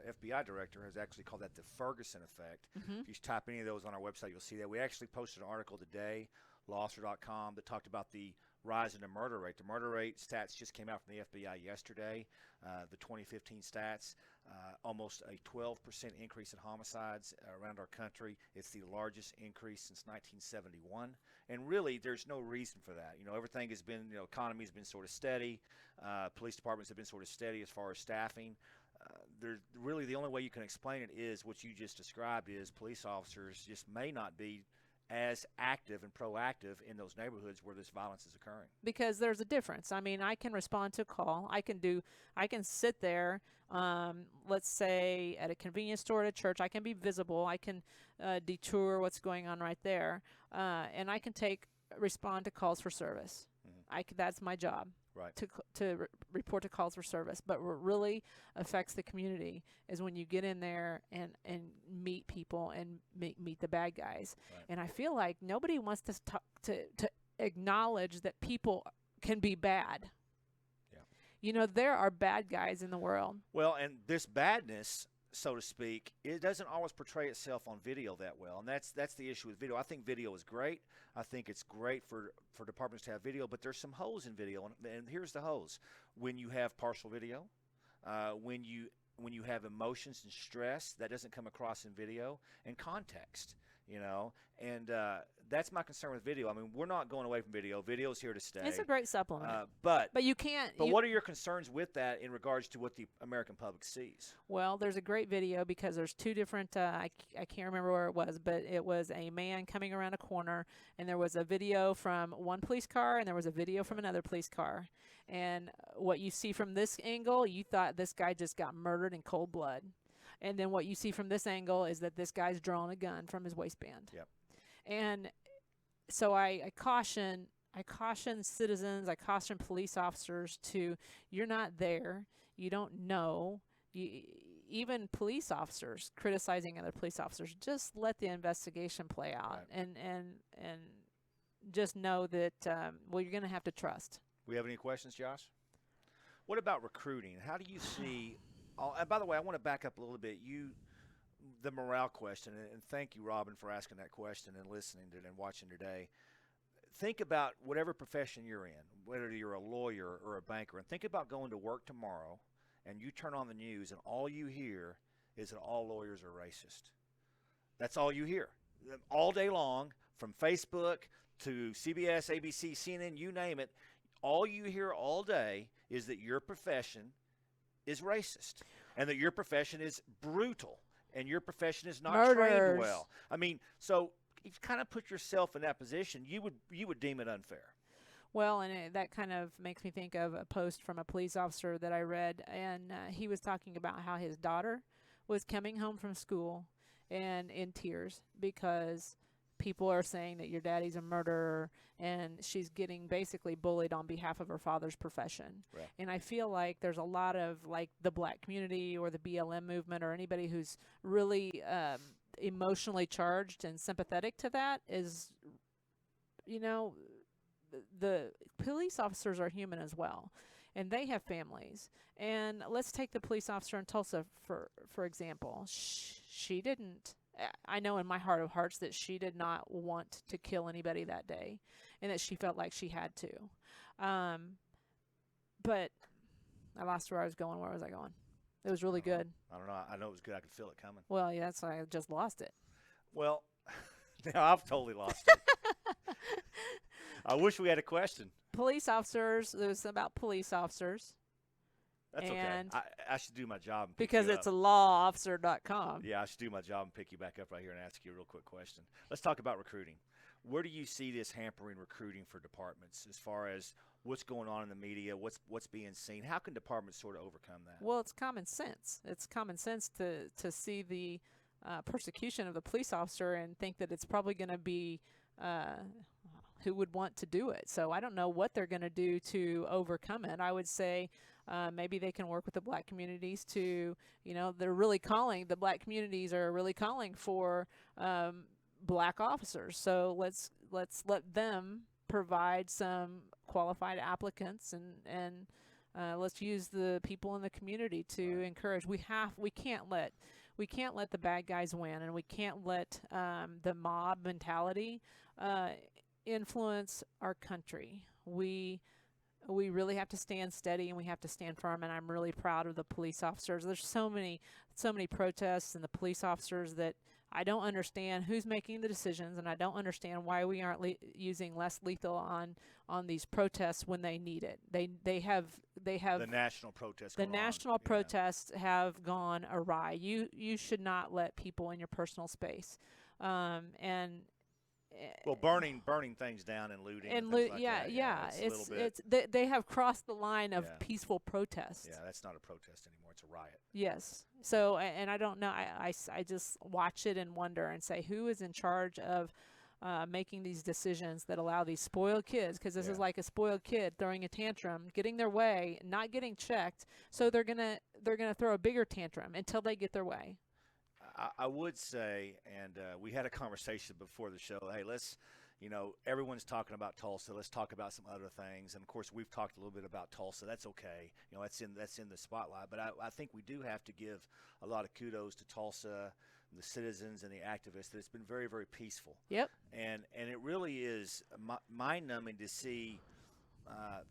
FBI director has actually called that the Ferguson effect. Mm-hmm. If you type any of those on our website, you'll see that. We actually posted an article today, lawofficer.com, that talked about the rise in the murder rate. The murder rate stats just came out from the FBI yesterday, the 2015 stats. Almost a 12% increase in homicides around our country. It's the largest increase since 1971. And really, there's no reason for that. You know, everything has been, economy has been sort of steady. Police departments have been sort of steady as far as staffing. There's really, the only way you can explain it is what you just described, is police officers just may not be as active and proactive in those neighborhoods where this violence is occurring. Because there's a difference. I mean, I can respond to a call. I can sit there, let's say at a convenience store at a church. I can be visible. I can detour what's going on right there. And I can respond to calls for service. Mm-hmm. That's my job. Right. To report to calls for service. But what really affects the community is when you get in there and meet people and meet the bad guys. Right. And I feel like nobody wants to acknowledge that people can be bad. Yeah. You know, there are bad guys in the world. Well, and this badness, so to speak, it doesn't always portray itself on video that well, and that's the issue with video. I think video is great. I think it's great for departments to have video, but there's some holes in video, and here's the holes. When you have partial video, when you have emotions and stress, that doesn't come across in video, and context, and that's my concern with video. I mean, we're not going away from video. Video's here to stay. It's a great supplement. But you can't. But what are your concerns with that in regards to what the American public sees? Well, there's a great video because there's two different, I can't remember where it was, but it was a man coming around a corner, and there was a video from one police car, and there was a video from another police car. And what you see from this angle, you thought this guy just got murdered in cold blood. And then what you see from this angle is that this guy's drawing a gun from his waistband. Yep. And so I caution caution citizens, I caution police officers to, you're not there, you don't know. Even police officers criticizing other police officers, just let the investigation play out, Right. and just know that well, you're going to have to trust. We have any questions, Josh? What about recruiting? How do you see? And by the way, I want to back up a little bit. The morale question, and thank you, Robin, for asking that question and listening to it and watching today. Think about whatever profession you're in, whether you're a lawyer or a banker, and think about going to work tomorrow, and you turn on the news, and all you hear is that all lawyers are racist. That's all you hear all day long, from Facebook to CBS, ABC, CNN, you name it. All you hear all day is that your profession is racist and that your profession is brutal and your profession is not trained Murderers. well. I mean, so you've kind of put yourself in that position. You would deem it unfair. Well, and that kind of makes me think of a post from a police officer that I read, and he was talking about how his daughter was coming home from school and in tears because people are saying that your daddy's a murderer, and she's getting basically bullied on behalf of her father's profession. Right. And I feel like there's a lot of, like, the black community or the BLM movement or anybody who's really emotionally charged and sympathetic to that is, you know, the police officers are human as well, and they have families. And let's take the police officer in Tulsa for example. She didn't, I know in my heart of hearts that she did not want to kill anybody that day, and that she felt like she had to. But I lost where I was going. Where was I going? It was really good. I don't know. I know it was good. I could feel it coming. Well, yeah, that's why I just lost it. Well, now I've totally lost it. I wish we had a question. Police officers. It was about police officers. That's And okay. I should do my job. And pick Because you it's up. lawofficer.com. Yeah, I should do my job and pick you back up right here and ask you a real quick question. Let's talk about recruiting. Where do you see this hampering recruiting for departments as far as what's going on in the media, what's being seen? How can departments sort of overcome that? Well, it's common sense. It's common sense to see the persecution of the police officer and think that it's probably going to be who would want to do it. So I don't know what they're going to do to overcome it. I would say maybe they can work with the black communities to, the black communities are really calling for black officers. So let's let them provide some qualified applicants, and let's use the people in the community to encourage. We can't let the bad guys win, and we can't let the mob mentality influence our country. We really have to stand steady, and we have to stand firm, and I'm really proud of the police officers. There's so many protests and the police officers that I don't understand who's making the decisions, and I don't understand why we aren't using less lethal on these protests when they need it. They have the national protests. The national protests have gone awry. You should not let people in your personal space, Well, burning things down and looting and things like yeah, that. yeah. It's a little bit. They have crossed the line of Yeah. peaceful protest. Yeah, that's not a protest anymore. It's a riot. Yes. So, and I don't know. I just watch it and wonder and say, who is in charge of making these decisions that allow these spoiled kids? Because this is like a spoiled kid throwing a tantrum, getting their way, not getting checked. So they're gonna throw a bigger tantrum until they get their way. I would say, and we had a conversation before the show, hey, let's, everyone's talking about Tulsa. Let's talk about some other things. And, of course, we've talked a little bit about Tulsa. That's okay. That's in the spotlight. But I think we do have to give a lot of kudos to Tulsa, the citizens and the activists, that it's been very, very peaceful. Yep. And it really is mind-numbing to see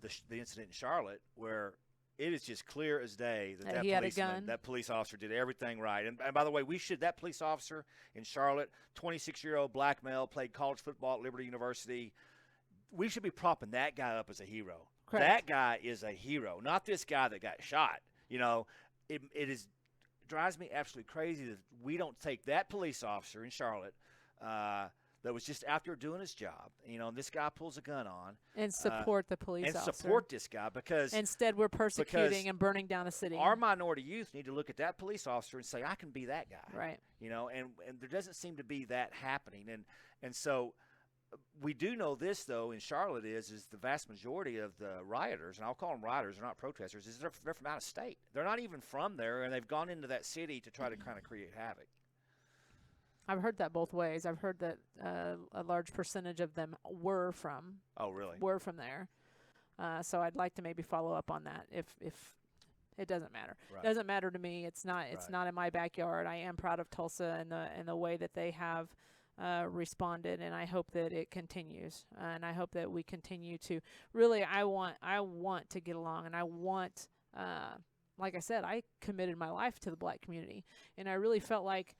the incident in Charlotte where – it is just clear as day that he had a gun. That police officer did everything right. And by the way, that police officer in Charlotte, 26-year-old black male, played college football at Liberty University. We should be propping that guy up as a hero. Correct. That guy is a hero, not this guy that got shot. It drives me absolutely crazy that we don't take that police officer in Charlotte that was just out there doing his job. And this guy pulls a gun on. And support the police officer. And support this guy because instead we're persecuting and burning down a city. Our minority youth need to look at that police officer and say, I can be that guy. Right. And there doesn't seem to be that happening. And so we do know this, though, in Charlotte is the vast majority of the rioters, and I'll call them rioters, they're not protesters, is they're from out of state. They're not even from there, and they've gone into that city to try to kind of create havoc. I've heard that both ways. I've heard that a large percentage of them were from there. So I'd like to maybe follow up on that if it doesn't matter. Right. It doesn't matter to me. It's not in my backyard. I am proud of Tulsa and the way that they have responded, and I hope that it continues. And I hope that we continue to really. I want to get along, and I want. Like I said, I committed my life to the black community, and I really felt like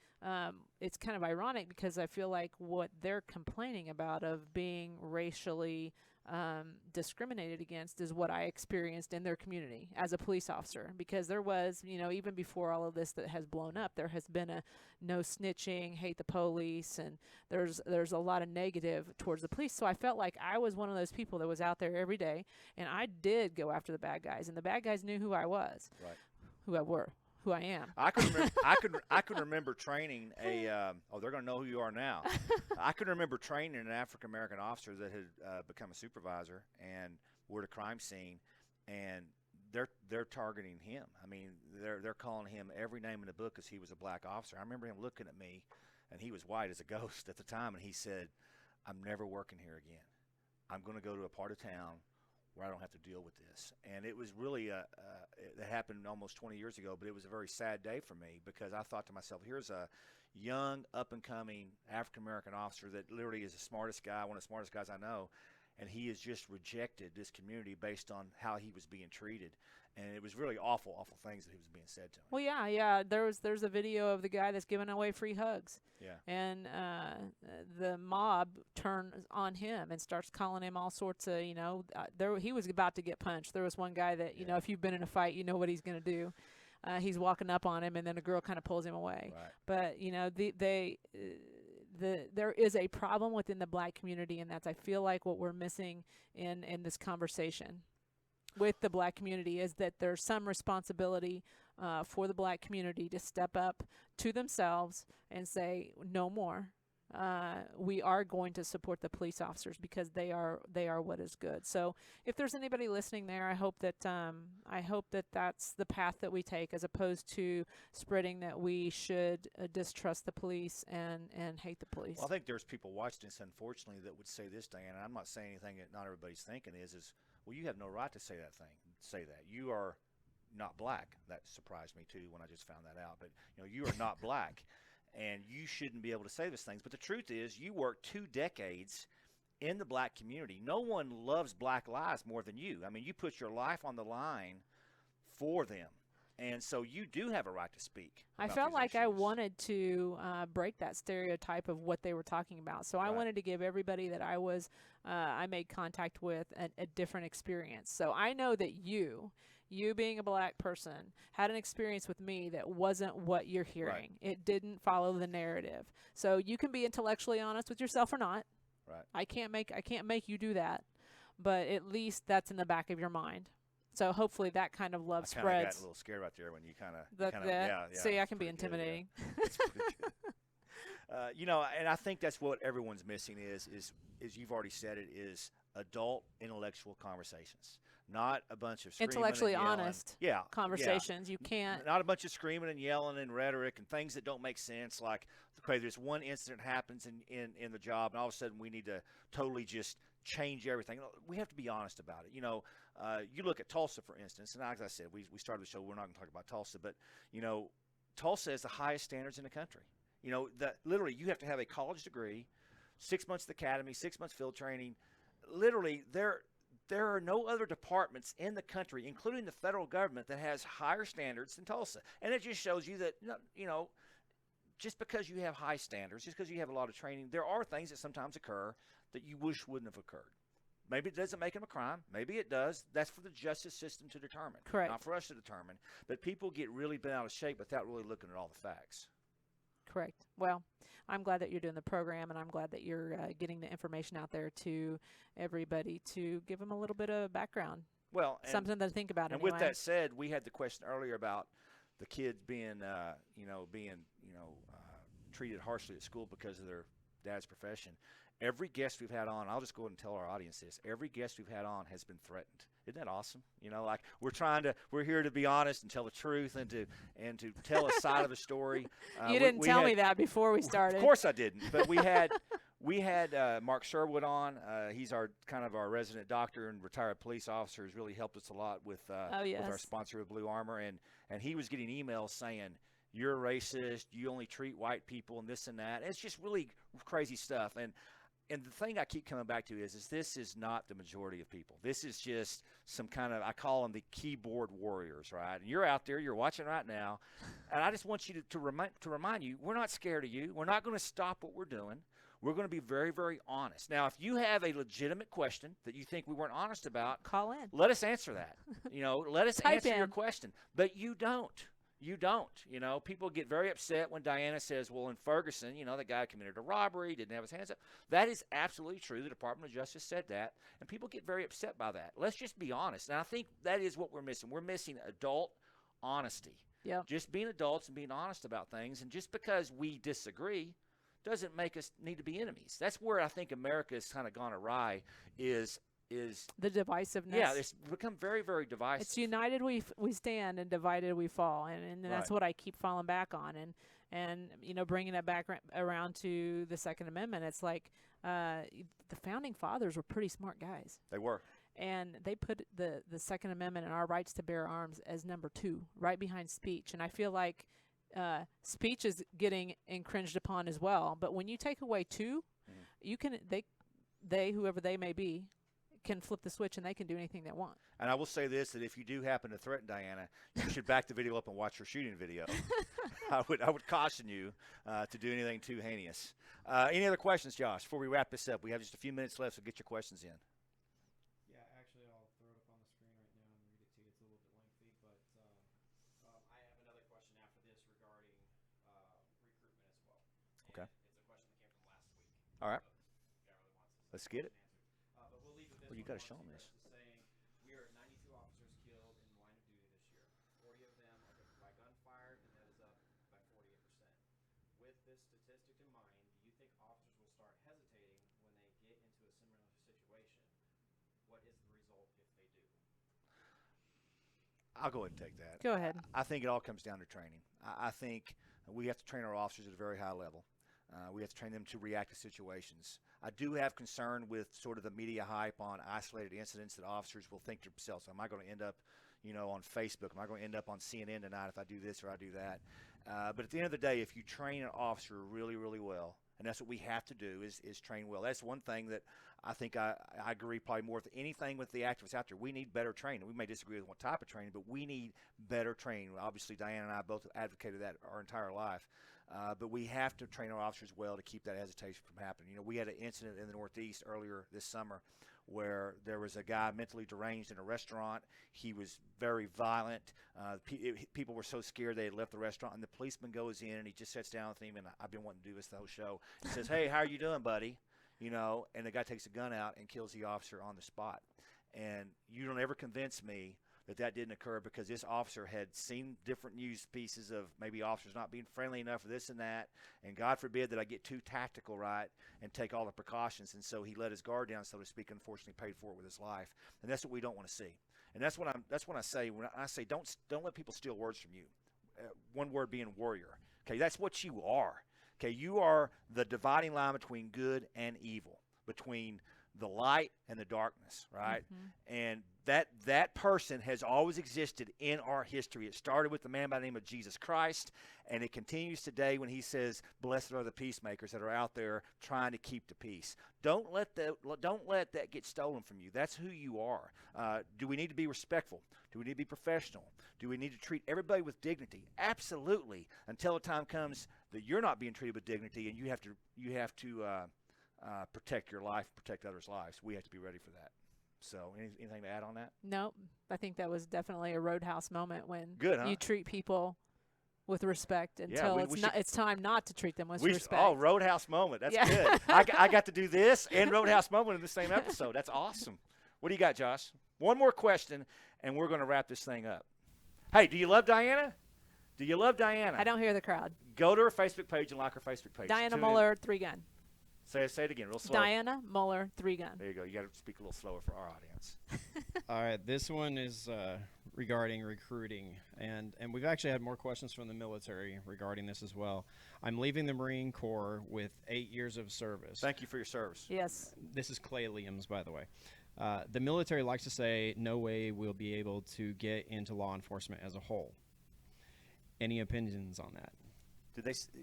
it's kind of ironic because I feel like what they're complaining about of being racially discriminated against is what I experienced in their community as a police officer, because there was, even before all of this that has blown up, there has been a no snitching, hate the police, and there's a lot of negative towards the police. So I felt like I was one of those people that was out there every day, and I did go after the bad guys, and the bad guys knew who I was, who I am. I could remember training they're going to know who you are now. I could remember training an African American officer that had become a supervisor, and we're at a crime scene, and they're targeting him. I mean, they're calling him every name in the book because he was a black officer. I remember him looking at me, and he was white as a ghost at the time, and he said, "I'm never working here again. I'm going to go to a part of town where I don't have to deal with this." And it was really it happened almost 20 years ago, but it was a very sad day for me because I thought to myself, here's a young, up-and-coming African-American officer that literally is the smartest guy, one of the smartest guys I know, and he has just rejected this community based on how he was being treated. And it was really awful, awful things that he was being said to him. Well, yeah. There's a video of the guy that's giving away free hugs. Yeah. And the mob turns on him and starts calling him all sorts of, he was about to get punched. There was one guy that, if you've been in a fight, you know what he's going to do. He's walking up on him, and then a girl kind of pulls him away. Right. But, there is a problem within the black community, and that's, I feel like, what we're missing in this conversation with the black community is that there's some responsibility for the black community to step up to themselves and say no more. We are going to support the police officers because they are what is good. So if there's anybody listening there, I hope that that's the path that we take, as opposed to spreading that we should distrust the police and hate the police. Well, I think there's people watching this, unfortunately, that would say this, Dianna. I'm not saying anything that not everybody's thinking is well, you have no right to say that. You are not black. That surprised me, too, when I just found that out. But, you are not black, and you shouldn't be able to say those things. But the truth is, you worked 2 decades in the black community. No one loves black lives more than you. I mean, you put your life on the line for them. And so you do have a right to speak. I felt like I wanted to break that stereotype of what they were talking about. So I wanted to give everybody that I made contact with a different experience. So I know that you being a black person, had an experience with me that wasn't what you're hearing. Right. It didn't follow the narrative. So you can be intellectually honest with yourself or not. Right. I can't make you do that, but at least that's in the back of your mind. So hopefully that kind of love spreads. I got a little scared right there when you kind of yeah. See, I can be intimidating. It's pretty good. And I think that's what everyone's missing is you've already said it, is adult intellectual conversations, not a bunch of screaming intellectually and yelling. honest conversations. You can't. Not a bunch of screaming and yelling and rhetoric and things that don't make sense. Like, okay, there's one incident happens in the job, and all of a sudden we need to totally just change everything. We have to be honest about it. You look at Tulsa, for instance, and as I said, we started the show. We're not going to talk about Tulsa, but Tulsa has the highest standards in the country. Literally, you have to have a college degree, 6 months at the academy, 6 months field training. Literally, there are no other departments in the country, including the federal government, that has higher standards than Tulsa. And it just shows you that, just because you have high standards, just because you have a lot of training, there are things that sometimes occur that you wish wouldn't have occurred. Maybe it doesn't make them a crime. Maybe it does. That's for the justice system to determine. Correct. Not for us to determine. But people get really bent out of shape without really looking at all the facts. Correct. Well, I'm glad that you're doing the program, and I'm glad that you're getting the information out there to everybody to give them a little bit of background. Well, something to think about. And anyway. with that said, we had the question earlier about the kids being treated harshly at school because of their dad's profession. every guest we've had on, I'll just go ahead and tell our audience this, every guest we've had on has been threatened. Isn't that awesome? You know, like we're here to be honest and tell the truth and to tell a side of the story. You didn't tell me that before we started. Of course I didn't. But we had Mark Sherwood on. He's our resident doctor and retired police officer. Has really helped us a lot with our sponsor of Blue Armor, and he was getting emails saying you're racist, you only treat white people, and this and that. And it's just really crazy stuff. And the thing I keep coming back to is this is not the majority of people. This is just some kind of, I call them the keyboard warriors, right? And you're out there, you're watching right now, and I just want you to remind you, we're not scared of you. We're not going to stop what we're doing. We're going to be very, very honest. Now, if you have a legitimate question that you think we weren't honest about, call in. Let us answer that. Let us Type answer in your question. But you don't. You don't. People get very upset when Dianna says, well, in Ferguson, the guy committed a robbery, didn't have his hands up. That is absolutely true. The Department of Justice said that, and people get very upset by that. Let's just be honest. And I think that is what we're missing. We're missing adult honesty. Yep. Just being adults and being honest about things. And just because we disagree doesn't make us need to be enemies. That's where I think America has kind of gone awry is the divisiveness. Yeah, it's become very, very divisive. It's united we stand, and divided we fall, and that's what I keep falling back on, and bringing it back around to the Second Amendment. It's like the founding fathers were pretty smart guys. They were, and they put the Second Amendment and our rights to bear arms as number 2, right behind speech. And I feel like speech is getting infringed upon as well. But when you take away 2, you can they whoever they may be can flip the switch and they can do anything they want. And I will say this, that if you do happen to threaten Dianna, you should back the video up and watch her shooting video. I would caution you to do anything too heinous. Any other questions, Josh, before we wrap this up? We have just a few minutes left, so get your questions in. Yeah, actually, I'll throw it up on the screen right now and read it to you. It's a little bit lengthy, but I have another question after this regarding recruitment as well. Okay. It's a question that came from last week. All right. Let's get it. But we'll leave with this. Well, you got to show them this. Saying we are at 92 officers killed in the line of duty this year. 40 of them are by gunfire, and that is up by 48%. With this statistic in mind, do you think officers will start hesitating when they get into a similar situation? What is the result if they do? I'll go ahead and take that. Go ahead. I think it all comes down to training. I think we have to train our officers at a very high level. We have to train them to react to situations. I do have concern with sort of the media hype on isolated incidents that officers will think to themselves, am I going to end up, on Facebook? Am I going to end up on CNN tonight if I do this or I do that? But at the end of the day, if you train an officer really, really well, and that's what we have to do is train well. That's one thing that I think I agree probably more with anything with the activists out there. We need better training. We may disagree with what type of training, but we need better training. Obviously, Dianna and I both advocated that our entire life. But we have to train our officers well to keep that hesitation from happening. We had an incident in the Northeast earlier this summer where there was a guy mentally deranged in a restaurant. He was very violent. People were so scared they had left the restaurant, and the policeman goes in and he just sits down with him, and I've been wanting to do this the whole show. He says, hey, how are you doing, buddy? And the guy takes a gun out and kills the officer on the spot. And you don't ever convince me that didn't occur because this officer had seen different news pieces of maybe officers not being friendly enough for this and that, and God forbid that I get too tactical, right, and take all the precautions, and so he let his guard down, so to speak, unfortunately paid for it with his life. And that's what we don't want to see. And that's what I say when I say don't let people steal words from you. One word being warrior. Okay, that's what you are. Okay, you are the dividing line between good and evil, between the light and the darkness, right? Mm-hmm. And that person has always existed in our history. It started with the man by the name of Jesus Christ, and it continues today when he says, blessed are the peacemakers that are out there trying to keep the peace. Don't let that get stolen from you. That's who you are. Do we need to be respectful? Do we need to be professional? Do we need to treat everybody with dignity? Absolutely, until the time comes that you're not being treated with dignity and you have to protect your life, protect others' lives. We have to be ready for that. So anything to add on that? No, I think that was definitely a roadhouse moment when Good, huh? You treat people with respect until it's time not to treat them with respect. Oh, roadhouse moment. That's good. I got to do this and roadhouse moment in the same episode. That's awesome. What do you got, Josh? One more question, and we're going to wrap this thing up. Hey, do you love Dianna? Do you love Dianna? I don't hear the crowd. Go to her Facebook page and like her Facebook page. Dianna Muller, 3 gun. Say it again, real slow. Dianna Muller, 3-gun. There you go. You got to speak a little slower for our audience. All right, this one is regarding recruiting, and we've actually had more questions from the military regarding this as well. I'm leaving the Marine Corps with 8 years of service. Thank you for your service. Yes. This is Clay Liams, by the way. The military likes to say, no way we'll be able to get into law enforcement as a whole. Any opinions on that?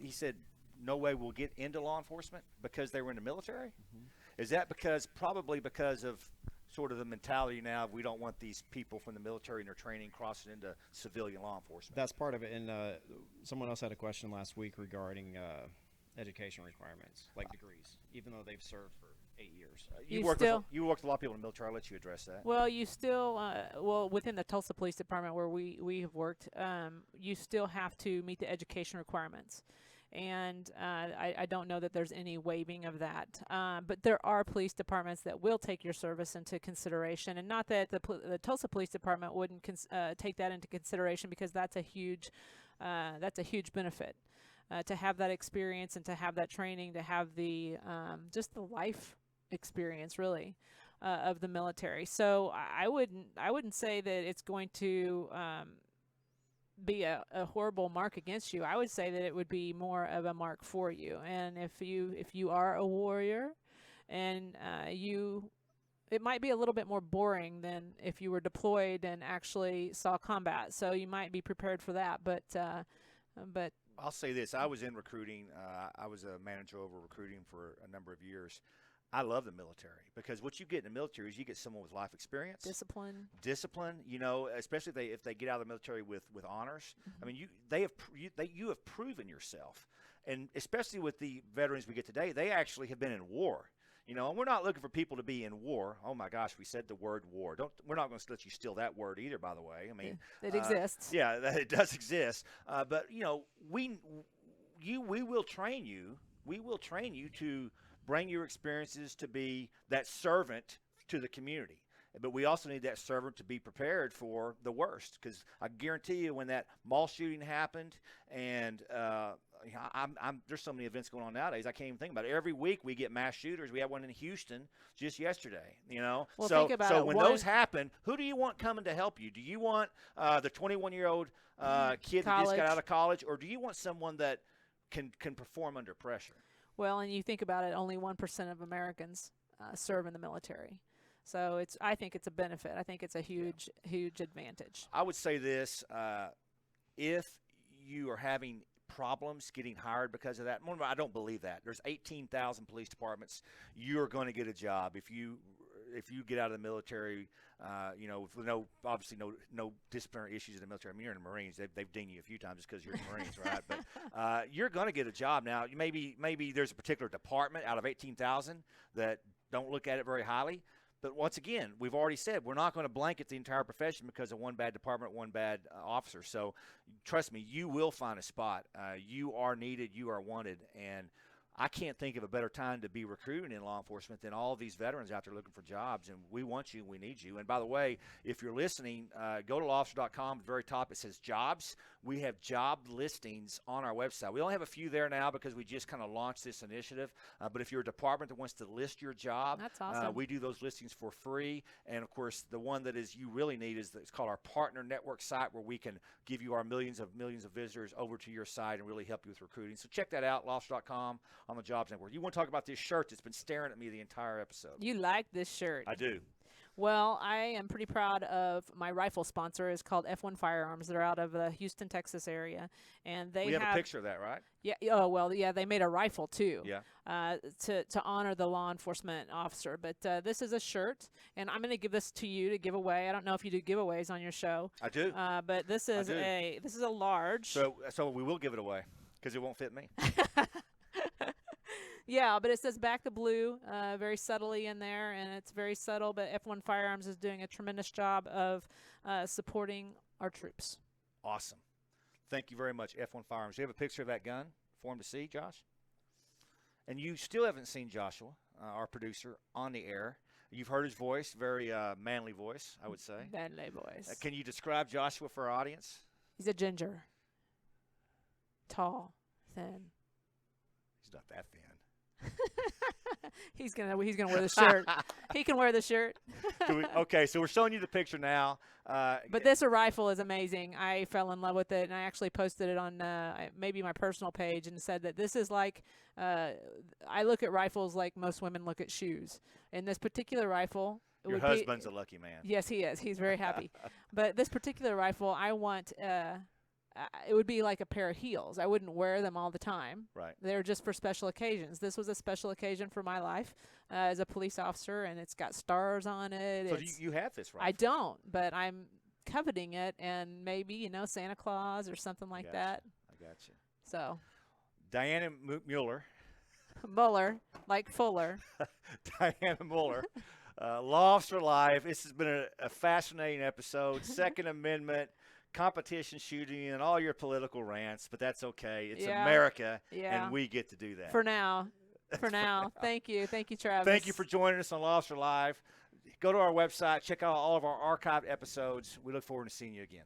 He said, no way we'll get into law enforcement because they were in the military? Mm-hmm. Is that probably because of sort of the mentality now of we don't want these people from the military and their training crossing into civilian law enforcement? That's part of it. And someone else had a question last week regarding education requirements, like degrees, even though they've served for 8 years. You worked with a lot of people in the military. I'll let you address that. Well, you still, within the Tulsa Police Department where we have worked, you still have to meet the education requirements. And I don't know that there's any waiving of that. But there are police departments that will take your service into consideration. And not that the Tulsa Police Department wouldn't take that into consideration, because that's a huge benefit. To have that experience and to have that training, to have the just the life experience, really, of the military. So I wouldn't say that it's going to be a horrible mark against you. I would say that it would be more of a mark for you. And if you are a warrior, and it might be a little bit more boring than if you were deployed and actually saw combat. So you might be prepared for that, but I'll say this. I was in recruiting. I was a manager over recruiting for a number of years. I love the military, because what you get in the military is you get someone with life experience. Discipline, especially if they get out of the military with honors. Mm-hmm. I mean, you have proven yourself. And especially with the veterans we get today, they actually have been in war. And we're not looking for people to be in war. Oh my gosh, we said the word war. We're not going to let you steal that word either, by the way. I mean, it exists. Yeah, it does exist. But we will train you. We will train you to bring your experiences to be that servant to the community. But we also need that servant to be prepared for the worst, because I guarantee you, when that mall shooting happened, and there's so many events going on nowadays, I can't even think about it. Every week we get mass shooters. We had one in Houston just yesterday. Well, so think about so it. When those happen, who do you want coming to help you? Do you want the 21-year-old kid that just got out of college, or do you want someone that can perform under pressure? Well, and you think about it, only 1% of Americans serve in the military. So I think it's a benefit. I think it's a huge advantage. I would say this, if you are having problems getting hired because of that, I don't believe that. There's 18,000 police departments. You're going to get a job if you get out of the military, with obviously no disciplinary issues in the military. I mean, you're in the Marines. They've dinged you a few times just because you're in the Marines, right? But you're going to get a job. Now, maybe there's a particular department out of 18,000 that don't look at it very highly. But once again, we've already said we're not going to blanket the entire profession because of one bad department, one bad officer. So trust me, you will find a spot. You are needed. You are wanted. And I can't think of a better time to be recruiting in law enforcement than all of these veterans out there looking for jobs. And we want you. We need you. And by the way, if you're listening, go to lawofficer.com. At the very top, it says jobs. We have job listings on our website. We only have a few there now because we just kind of launched this initiative. But if you're a department that wants to list your job, that's awesome. We do those listings for free. And, of course, the one that you really need is it's called our partner network site, where we can give you our millions of visitors over to your site and really help you with recruiting. So check that out, lawofficer.com. On the Jobs Network. You want to talk about this shirt that's been staring at me the entire episode? You like this shirt? I do. Well, I am pretty proud of my rifle sponsor. It's called F1 Firearms. They're out of the Houston, Texas area, and we have a picture of that, right? Yeah. Oh well, yeah. They made a rifle too. Yeah. To honor the law enforcement officer. But this is a shirt, and I'm going to give this to you to give away. I don't know if you do giveaways on your show. I do. But this is a large. So we will give it away because it won't fit me. Yeah, but it says Back the Blue very subtly in there, and it's very subtle, but F1 Firearms is doing a tremendous job of supporting our troops. Awesome. Thank you very much, F1 Firearms. Do you have a picture of that gun for him to see, Josh? And you still haven't seen Joshua, our producer, on the air. You've heard his voice, very manly voice, I would say. Manly voice. Can you describe Joshua for our audience? He's a ginger. Tall, thin. He's not that thin. He's gonna wear the shirt. He can wear the shirt. Okay, so we're showing you the picture now. But this rifle is amazing. I fell in love with it, and I actually posted it on maybe my personal page and said that this is like I look at rifles like most women look at shoes. And this particular rifle, your husband's a lucky man. Yes, he is. He's very happy. But this particular rifle, I want. It would be like a pair of heels. I wouldn't wear them all the time. Right. They're just for special occasions. This was a special occasion for my life as a police officer, and it's got stars on it. So you have this rifle? I don't, but I'm coveting it, and maybe, Santa Claus or something like that. I got you. So. Dianna Muller. Muller, like Fuller. Dianna Muller. Law Officer Live. This has been a fascinating episode. Second Amendment. Competition shooting and all your political rants, but that's okay. It's America, and we get to do that. For now. Thank you, Travis. Thank you for joining us on Law Officer Live. Go to our website, check out all of our archived episodes. We look forward to seeing you again.